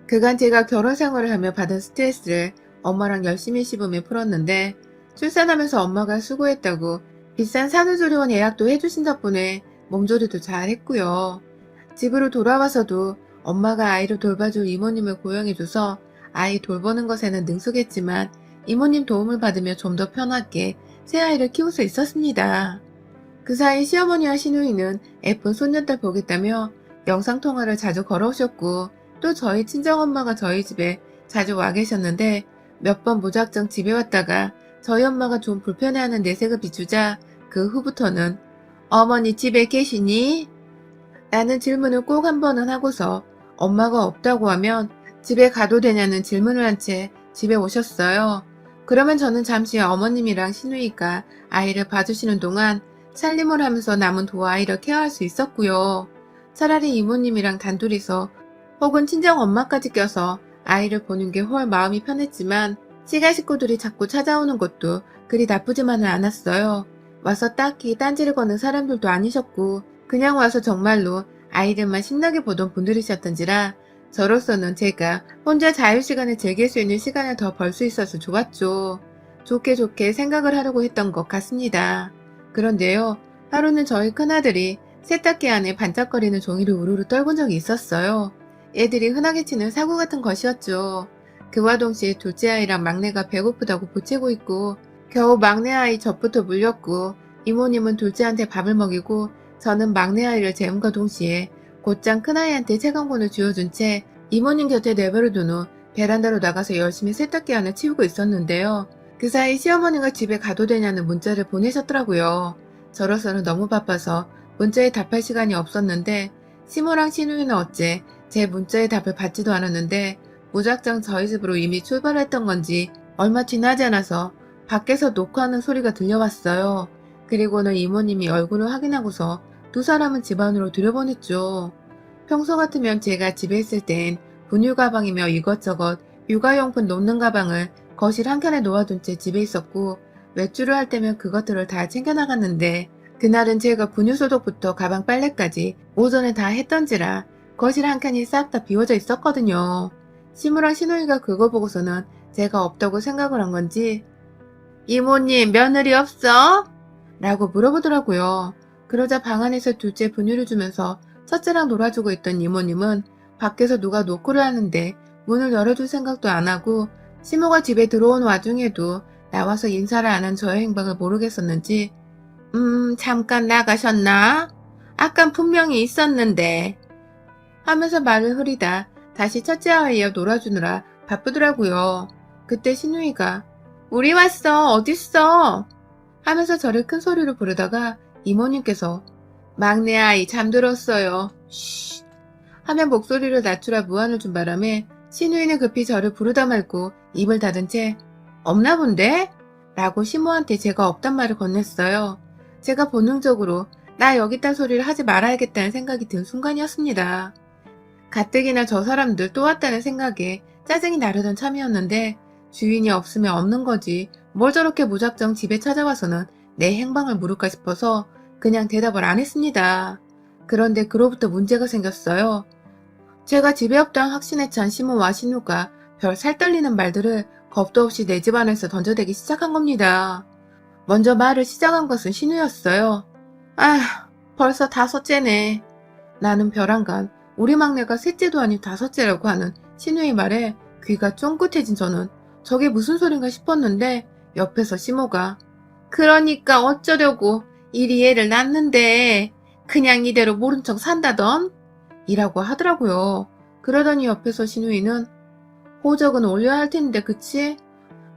그간 제가 결혼 생활을 하며 받은 스트레스를 엄마랑 열심히 씹으며 풀었는데 출산하면서 엄마가 수고했다고 비싼 산후조리원 예약도 해주신 덕분에 몸조리도 잘 했고요. 집으로 돌아와서도 엄마가 아이를 돌봐줄 이모님을 고용해줘서 아이 돌보는 것에는 능숙했지만 이모님 도움을 받으며 좀 더 편하게 새 아이를 키울 수 있었습니다. 그 사이 시어머니와 시누이는 예쁜 손녀딸 보겠다며 영상통화를 자주 걸어오셨고 또 저희 친정엄마가 저희 집에 자주 와 계셨는데 몇 번 무작정 집에 왔다가 저희 엄마가 좀 불편해하는 내색을 비추자 그 후부터는 어머니 집에 계시니? 라는 질문을 꼭 한 번은 하고서 엄마가 없다고 하면 집에 가도 되냐는 질문을 한 채 집에 오셨어요. 그러면 저는 잠시 어머님이랑 시누이가 아이를 봐주시는 동안 살림을 하면서 남은 두 아이를 케어할 수 있었고요. 차라리 이모님이랑 단둘이서 혹은 친정 엄마까지 껴서 아이를 보는 게 훨 마음이 편했지만 시가 식구들이 자꾸 찾아오는 것도 그리 나쁘지만은 않았어요. 와서 딱히 딴지를 거는 사람들도 아니셨고 그냥 와서 정말로 아이들만 신나게 보던 분들이셨던지라 저로서는 제가 혼자 자유시간을 즐길 수 있는 시간을 더 벌 수 있어서 좋았죠. 좋게 생각을 하려고 했던 것 같습니다. 그런데요, 하루는 저희 큰아들이 세탁기 안에 반짝거리는 종이를 우르르 떨군 적이 있었어요. 애들이 흔하게 치는 사고 같은 것이었죠. 그와 동시에 둘째 아이랑 막내가 배고프다고 보채고 있고 겨우 막내 아이 젖부터 물렸고 이모님은 둘째한테 밥을 먹이고 저는 막내 아이를 재움과 동시에 곧장 큰아이한테 책 한 권을 쥐어준 채 이모님 곁에 내버려둔 후 베란다로 나가서 열심히 세탁기 안을 치우고 있었는데요. 그 사이 시어머니가 집에 가도 되냐는 문자를 보내셨더라고요. 저로서는 너무 바빠서 문자에 답할 시간이 없었는데 시모랑 시누이는 어째 제 문자에 답을 받지도 않았는데 무작정 저희 집으로 이미 출발했던 건지 얼마 지나지 않아서 밖에서 녹화하는 소리가 들려왔어요. 그리고는 이모님이 얼굴을 확인하고서 두 사람은 집 안으로 들여보냈죠. 평소 같으면 제가 집에 있을 땐 분유 가방이며 이것저것 육아용품 놓는 가방을 거실 한켠에 놓아둔 채 집에 있었고 외출을 할 때면 그것들을 다 챙겨나갔는데 그날은 제가 분유소독부터 가방 빨래까지 오전에 다 했던지라 거실 한칸이 싹 다 비워져 있었거든요. 시무랑 시누이가 그거 보고서는 제가 없다고 생각을 한 건지 이모님 며느리 없어? 라고 물어보더라고요. 그러자 방 안에서 둘째 분유를 주면서 첫째랑 놀아주고 있던 이모님은 밖에서 누가 노크를 하는데 문을 열어줄 생각도 안 하고 시모가 집에 들어온 와중에도 나와서 인사를 안 한 저의 행방을 모르겠었는지 잠깐 나가셨나? 아깐 분명히 있었는데 하면서 말을 흐리다 다시 첫째 아이와 놀아주느라 바쁘더라고요. 그때 신우이가 우리 왔어 어딨어? 하면서 저를 큰 소리로 부르다가 이모님께서 막내 아이 잠들었어요. 쉬 하며 목소리를 낮추라 무안을 준 바람에 신우이는 급히 저를 부르다 말고 입을 닫은 채 없나 본데? 라고 시모한테 제가 없단 말을 건넸어요. 제가 본능적으로 나 여기 있단 소리를 하지 말아야겠다는 생각이 든 순간이었습니다. 가뜩이나 저 사람들 또 왔다는 생각에 짜증이 나르던 참이었는데 주인이 없으면 없는 거지 뭘 저렇게 무작정 집에 찾아와서는 내 행방을 물을까 싶어서 그냥 대답을 안 했습니다. 그런데 그로부터 문제가 생겼어요. 제가 집에 없다는 확신에 찬 시모와 신우가 별 살떨리는 말들을 겁도 없이 내 집 안에서 던져대기 시작한 겁니다. 먼저 말을 시작한 것은 신우였어요. 아휴, 벌써 5째네. 나는 벼랑간 우리 막내가 셋째도 아닌 5째라고 하는 신우의 말에 귀가 쫑긋해진 저는 저게 무슨 소린가 싶었는데 옆에서 시모가 그러니까 어쩌려고 이리 애를 낳는데 그냥 이대로 모른 척 산다던? 이라고 하더라고요. 그러더니 옆에서 신우이는 호적은 올려야 할 텐데 그치?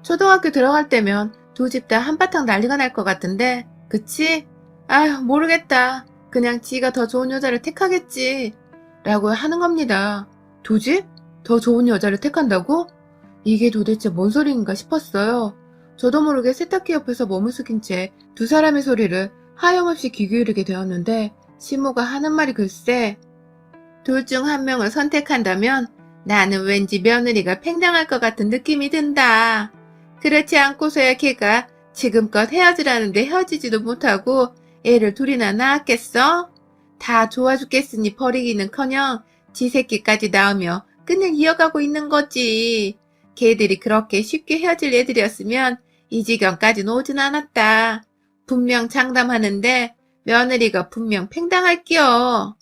초등학교 들어갈 때면 두 집 다 한바탕 난리가 날 것 같은데 그치? 아휴 모르겠다. 그냥 지가 더 좋은 여자를 택하겠지. 라고 하는 겁니다. 두 집? 더 좋은 여자를 택한다고? 이게 도대체 뭔 소리인가 싶었어요. 저도 모르게 세탁기 옆에서 몸을 숙인 채 두 사람의 소리를 하염없이 귀 기울이게 되었는데 시모가 하는 말이 글쎄 둘 중 한 명을 선택한다면 나는 왠지 며느리가 팽당할 것 같은 느낌이 든다. 그렇지 않고서야 걔가 지금껏 헤어지라는데 헤어지지도 못하고 애를 둘이나 낳았겠어? 다 좋아 죽겠으니 버리기는커녕 지 새끼까지 낳으며 끈을 이어가고 있는 거지. 걔들이 그렇게 쉽게 헤어질 애들이었으면 이 지경까지는 오진 않았다. 분명 장담하는데 며느리가 분명 팽당할게요.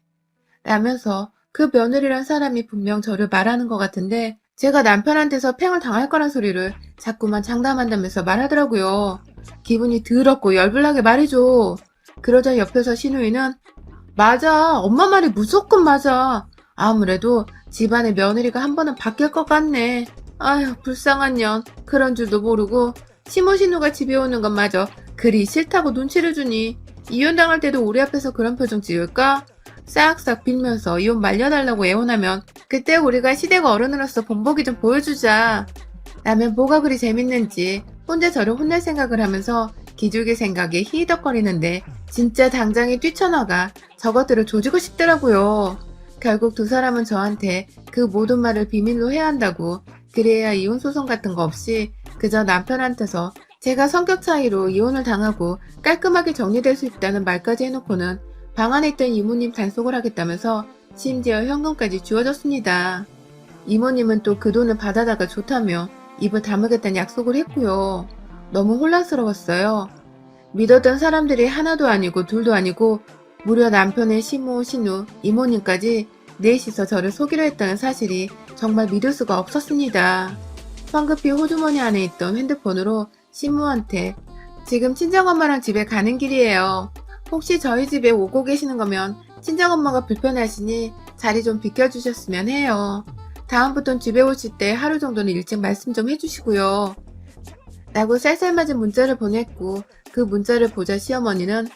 라면서 그 며느리란 사람이 분명 저를 말하는 것 같은데 제가 남편한테서 팽을 당할 거란 소리를 자꾸만 장담한다면서 말하더라고요. 기분이 더럽고 열불나게 말이죠. 그러자 옆에서 신우이는 맞아. 엄마 말이 무조건 맞아. 아무래도 집안의 며느리가 한 번은 바뀔 것 같네. 아휴 불쌍한 년. 그런 줄도 모르고 시모신우가 집에 오는 것마저 그리 싫다고 눈치를 주니 이혼당할 때도 우리 앞에서 그런 표정 지을까? 싹싹 빌면서 이혼 말려달라고 애원하면 그때 우리가 시댁 어른으로서 본보기 좀 보여주자. 라면 뭐가 그리 재밌는지 혼자 저를 혼낼 생각을 하면서 기죽일 생각에 히히덕거리는데 진짜 당장에 뛰쳐나가 저것들을 조지고 싶더라고요. 결국 두 사람은 저한테 그 모든 말을 비밀로 해야 한다고 그래야 이혼 소송 같은 거 없이 그저 남편한테서 제가 성격 차이로 이혼을 당하고 깔끔하게 정리될 수 있다는 말까지 해놓고는 방 안에 있던 이모님 단속을 하겠다면서 심지어 현금까지 주어졌습니다. 이모님은 또 그 돈을 받아다가 좋다며 입을 다물겠다는 약속을 했고요. 너무 혼란스러웠어요. 믿었던 사람들이 하나도 아니고 둘도 아니고 무려 남편의 시모, 신우, 이모님까지 넷이서 저를 속이려 했다는 사실이 정말 믿을 수가 없었습니다. 황급히 호주머니 안에 있던 핸드폰으로 시모한테 지금 친정엄마랑 집에 가는 길이에요. 혹시 저희 집에 오고 계시는 거면 친정엄마가 불편하시니 자리 좀 비켜주셨으면 해요. 다음부턴 집에 오실 때 하루 정도는 일찍 말씀 좀 해주시고요. 라고 쌀쌀맞은 문자를 보냈고 그 문자를 보자 시어머니는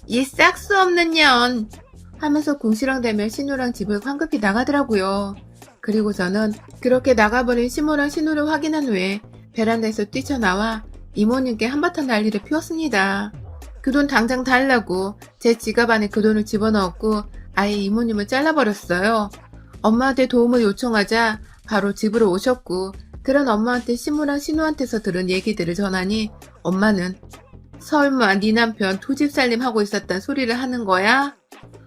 이 싹수 없는 년 하면서 궁시렁대며 신우랑 집을 황급히 나가더라고요. 그리고 저는 그렇게 나가버린 시모랑 신우를 확인한 후에 베란다에서 뛰쳐나와 이모님께 한바탕 난리를 피웠습니다. 그 돈 당장 달라고 제 지갑 안에 그 돈을 집어넣었고 아예 이모님을 잘라버렸어요. 엄마한테 도움을 요청하자 바로 집으로 오셨고 그런 엄마한테 시모랑 신우한테서 들은 얘기들을 전하니 엄마는 설마 네 남편 두 집 살림 하고 있었단 소리를 하는 거야?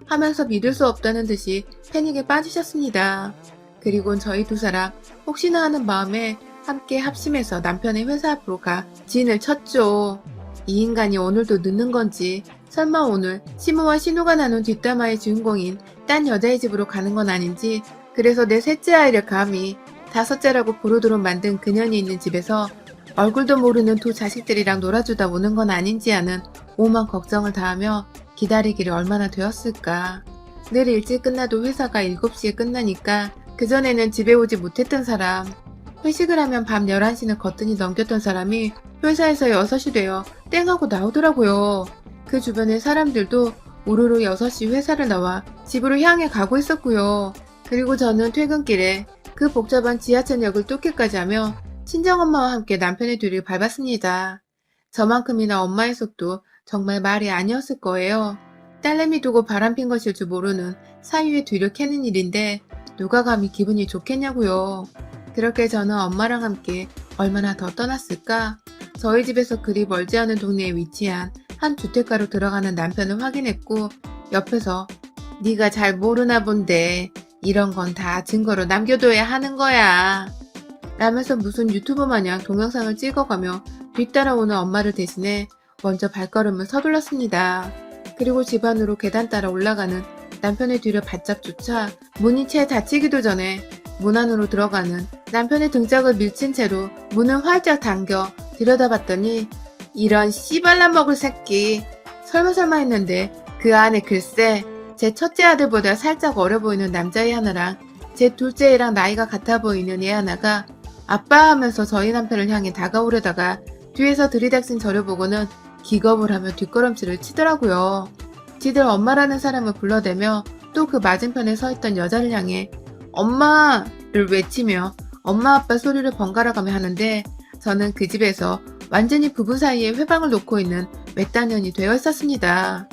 하면서 믿을 수 없다는 듯이 패닉에 빠지셨습니다. 그리곤 저희 두 사람 혹시나 하는 마음에 함께 합심해서 남편의 회사 앞으로 가 진을 쳤죠. 이 인간이 오늘도 늦는 건지 설마 오늘 시모와 신우가 나눈 뒷담화의 주인공인 딴 여자의 집으로 가는 건 아닌지 그래서 내 셋째 아이를 감히 5째라고 부르도록 만든 그년이 있는 집에서 얼굴도 모르는 두 자식들이랑 놀아주다 오는 건 아닌지 하는 오만 걱정을 다하며 기다리기를 얼마나 되었을까. 늘 일찍 끝나도 회사가 7시에 끝나니까 그전에는 집에 오지 못했던 사람, 회식을 하면 밤 11시는 거뜬히 넘겼던 사람이 회사에서 6시 되어 땡하고 나오더라고요. 그 주변의 사람들도 우르르 6시 회사를 나와 집으로 향해 가고 있었고요. 그리고 저는 퇴근길에 그 복잡한 지하철역을 뚫기까지 하며 친정엄마와 함께 남편의 뒤를 밟았습니다. 저만큼이나 엄마의 속도 정말 말이 아니었을 거예요. 딸내미 두고 바람핀 것일 줄 모르는 사위의 뒤를 캐는 일인데 누가 감히 기분이 좋겠냐고요. 그렇게 저는 엄마랑 함께 얼마나 더 떠났을까? 저희 집에서 그리 멀지 않은 동네에 위치한 한 주택가로 들어가는 남편을 확인했고 옆에서 네가 잘 모르나 본데 이런 건 다 증거로 남겨둬야 하는 거야 라면서 무슨 유튜브 마냥 동영상을 찍어가며 뒤따라오는 엄마를 대신해 먼저 발걸음을 서둘렀습니다. 그리고 집 안으로 계단 따라 올라가는 남편의 뒤를 바짝 쫓아 문이 채 닫히기도 전에 문 안으로 들어가는 남편의 등짝을 밀친 채로 문을 활짝 당겨 들여다봤더니 이런 씨발라 먹을 새끼 설마 했는데 그 안에 글쎄 제 첫째 아들보다 살짝 어려 보이는 남자애 하나랑 제 둘째 애랑 나이가 같아 보이는 애 하나가 아빠 하면서 저희 남편을 향해 다가오려다가 뒤에서 들이닥친 저를 보고는 기겁을 하며 뒷걸음질을 치더라고요. 지들 엄마라는 사람을 불러대며 또 그 맞은편에 서 있던 여자를 향해 엄마를 외치며 엄마 아빠 소리를 번갈아가며 하는데 저는 그 집에서 완전히 부부 사이에 회방을 놓고 있는 외딴년이 되어 있었습니다.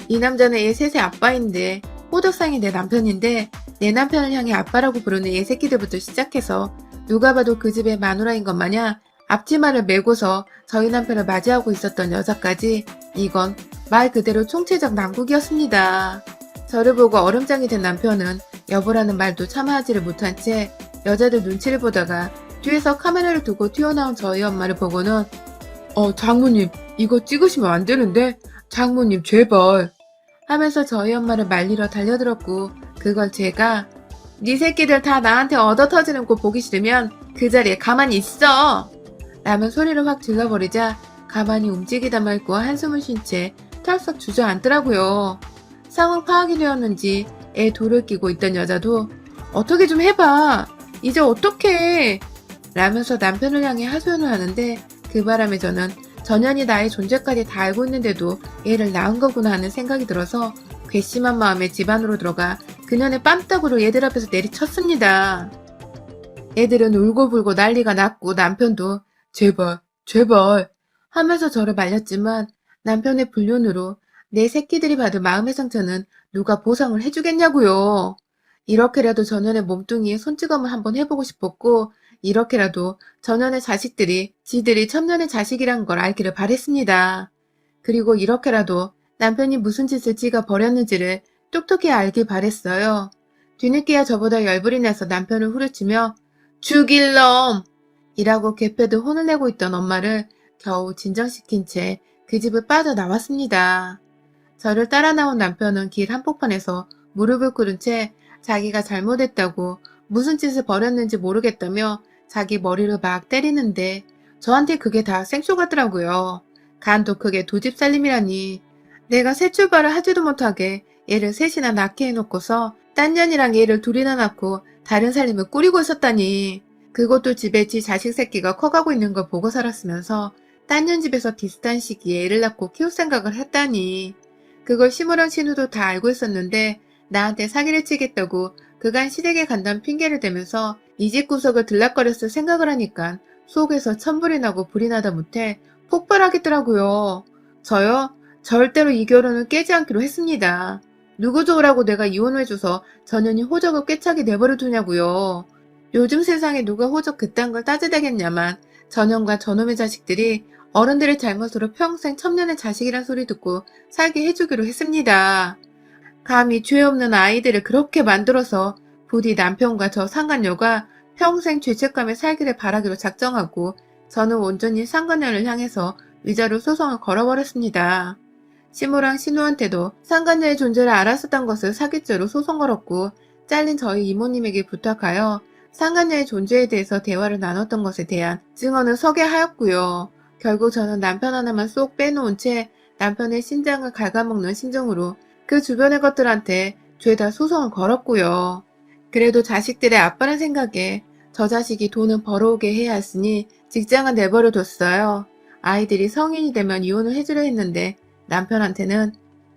이 남자는 얘 셋의 아빠인데 호적상이 내 남편인데 내 남편을 향해 아빠라고 부르는 얘 새끼들부터 시작해서 누가 봐도 그 집의 마누라인 것 마냥 앞치마를 메고서 저희 남편을 맞이하고 있었던 여자까지 이건 말 그대로 총체적 난국이었습니다. 저를 보고 얼음장이 된 남편은 여보라는 말도 참아하지를 못한 채 여자들 눈치를 보다가 뒤에서 카메라를 두고 튀어나온 저희 엄마를 보고는 장모님 이거 찍으시면 안 되는데 장모님 제발 하면서 저희 엄마를 말리러 달려들었고 그걸 제가 네 새끼들 다 나한테 얻어터지는 거 보기 싫으면 그 자리에 가만히 있어 라면 소리를 확 질러버리자 가만히 움직이다 말고 한숨을 쉰 채 털썩 주저앉더라고요. 상황 파악이 되었는지 애 돌을 끼고 있던 여자도 어떻게 좀 해봐 이제 어떡해 라면서 남편을 향해 하소연을 하는데 그 바람에 저는 전현이 나의 존재까지 다 알고 있는데도 얘를 낳은 거구나 하는 생각이 들어서 괘씸한 마음에 집 안으로 들어가 그년의 뺨따구로 얘들 앞에서 내리쳤습니다. 애들은 울고불고 난리가 났고 남편도 제발 하면서 저를 말렸지만 남편의 불륜으로 내 새끼들이 받은 마음의 상처는 누가 보상을 해주겠냐고요. 이렇게라도 전현의 몸뚱이에 손찌검을 한번 해보고 싶었고 이렇게라도 전현의 자식들이 지들이 첨년의 자식이란 걸 알기를 바랬습니다. 그리고 이렇게라도 남편이 무슨 짓을 지가 벌였는지를 똑똑히 알길 바랬어요. 뒤늦게야 저보다 열불이 나서 남편을 후려치며 죽일 놈! 이라고 개패듯 혼을 내고 있던 엄마를 겨우 진정시킨 채 그 집을 빠져나왔습니다. 저를 따라 나온 남편은 길 한복판에서 무릎을 꿇은 채 자기가 잘못했다고 무슨 짓을 벌였는지 모르겠다며 자기 머리를 막 때리는데 저한테 그게 다 생쇼 같더라고요. 간도 크게 두 집 살림이라니. 내가 새 출발을 하지도 못하게 얘를 셋이나 낳게 해놓고서 딴 년이랑 얘를 둘이나 낳고 다른 살림을 꾸리고 있었다니. 그것도 집에 지 자식 새끼가 커가고 있는 걸 보고 살았으면서 딴 년 집에서 비슷한 시기에 애를 낳고 키울 생각을 했다니. 그걸 시무랑 신우도 다 알고 있었는데 나한테 사기를 치겠다고 그간 시댁에 간다는 핑계를 대면서 이 집 구석을 들락거렸을 생각을 하니까 속에서 천불이 나고 불이 나다 못해 폭발하겠더라고요. 저요? 절대로 이 결혼을 깨지 않기로 했습니다. 누구 좋으라고 내가 이혼을 해줘서 전현이 호적을 꿰차게 내버려 두냐고요. 요즘 세상에 누가 호적 그딴 걸 따지다겠냐만 전현과 저놈의 자식들이 어른들의 잘못으로 평생 첨년의 자식이란 소리 듣고 살게 해주기로 했습니다. 감히 죄 없는 아이들을 그렇게 만들어서 부디 남편과 저 상간녀가 평생 죄책감에 살기를 바라기로 작정하고 저는 온전히 상간녀를 향해서 위자료 소송을 걸어버렸습니다. 시모랑 신우한테도 상간녀의 존재를 알았었던 것을 사기죄로 소송 걸었고 잘린 저희 이모님에게 부탁하여 상간녀의 존재에 대해서 대화를 나눴던 것에 대한 증언은 석외하였고요. 결국 저는 남편 하나만 쏙 빼놓은 채 남편의 심장을 갉아먹는 심정으로 그 주변의 것들한테 죄다 소송을 걸었고요. 그래도 자식들의 아빠란 생각에 저 자식이 돈을 벌어오게 해야 했으니 직장은 내버려뒀어요. 아이들이 성인이 되면 이혼을 해주려 했는데 남편한테는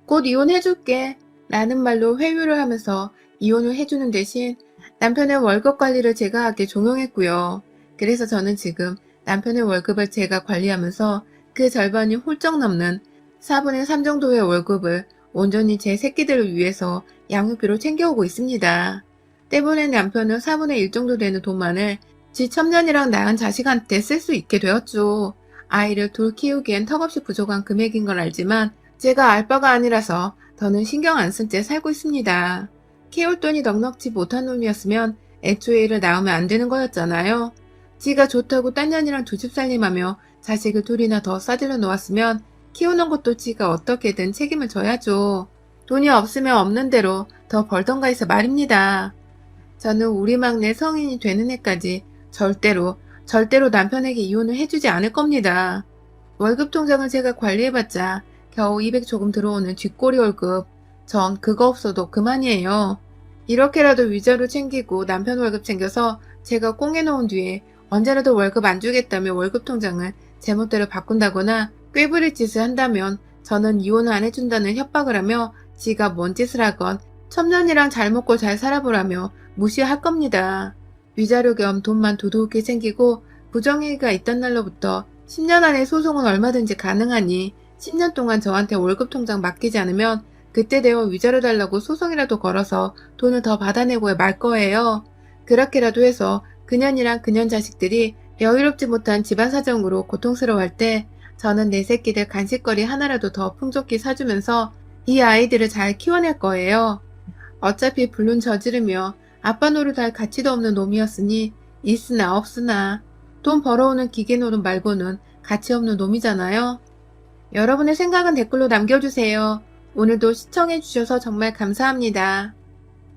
곧 이혼해줄게 라는 말로 회유를 하면서 이혼을 해주는 대신 남편의 월급 관리를 제가 하게 종용했고요. 그래서 저는 지금 남편의 월급을 제가 관리하면서 그 절반이 훌쩍 넘는 4분의 3 정도의 월급을 온전히 제 새끼들을 위해서 양육비로 챙겨오고 있습니다. 때문에 남편은 4분의 1 정도 되는 돈만을 지 첩년이랑 낳은 자식한테 쓸 수 있게 되었죠. 아이를 둘 키우기엔 턱없이 부족한 금액인 걸 알지만 제가 알 바가 아니라서 더는 신경 안 쓴 채 살고 있습니다. 키울 돈이 넉넉지 못한 놈이었으면 애초에 이를 낳으면 안 되는 거였잖아요. 지가 좋다고 딴 년이랑 두 집 살림하며 자식을 둘이나 더 싸들여 놓았으면 키우는 것도 지가 어떻게든 책임을 져야죠. 돈이 없으면 없는 대로 더 벌던가 해서 말입니다. 저는 우리 막내 성인이 되는 해까지 절대로 남편에게 이혼을 해주지 않을 겁니다. 월급 통장을 제가 관리해봤자 겨우 200 조금 들어오는 뒷골이 월급. 전 그거 없어도 그만이에요. 이렇게라도 위자료 챙기고 남편 월급 챙겨서 제가 꽁해놓은 뒤에 언제라도 월급 안 주겠다며 월급 통장을 제멋대로 바꾼다거나 꾀부릴 짓을 한다면 저는 이혼을 안 해준다는 협박을 하며 지가 뭔 짓을 하건 첩년이랑 잘 먹고 잘 살아보라며 무시할 겁니다. 위자료 겸 돈만 두둑히 챙기고 부정행위가 있던 날로부터 10년 안에 소송은 얼마든지 가능하니 10년 동안 저한테 월급 통장 맡기지 않으면 그때 되어 위자료 달라고 소송이라도 걸어서 돈을 더 받아내고 말 거예요. 그렇게라도 해서 그년이랑 그년 자식들이 여유롭지 못한 집안 사정으로 고통스러워할 때 저는 내 새끼들 간식거리 하나라도 더 풍족히 사주면서 이 아이들을 잘 키워낼 거예요. 어차피 불륜 저지르며 아빠 노릇할 가치도 없는 놈이었으니 있으나 없으나 돈 벌어오는 기계 노릇 말고는 가치 없는 놈이잖아요. 여러분의 생각은 댓글로 남겨주세요. 오늘도 시청해주셔서 정말 감사합니다.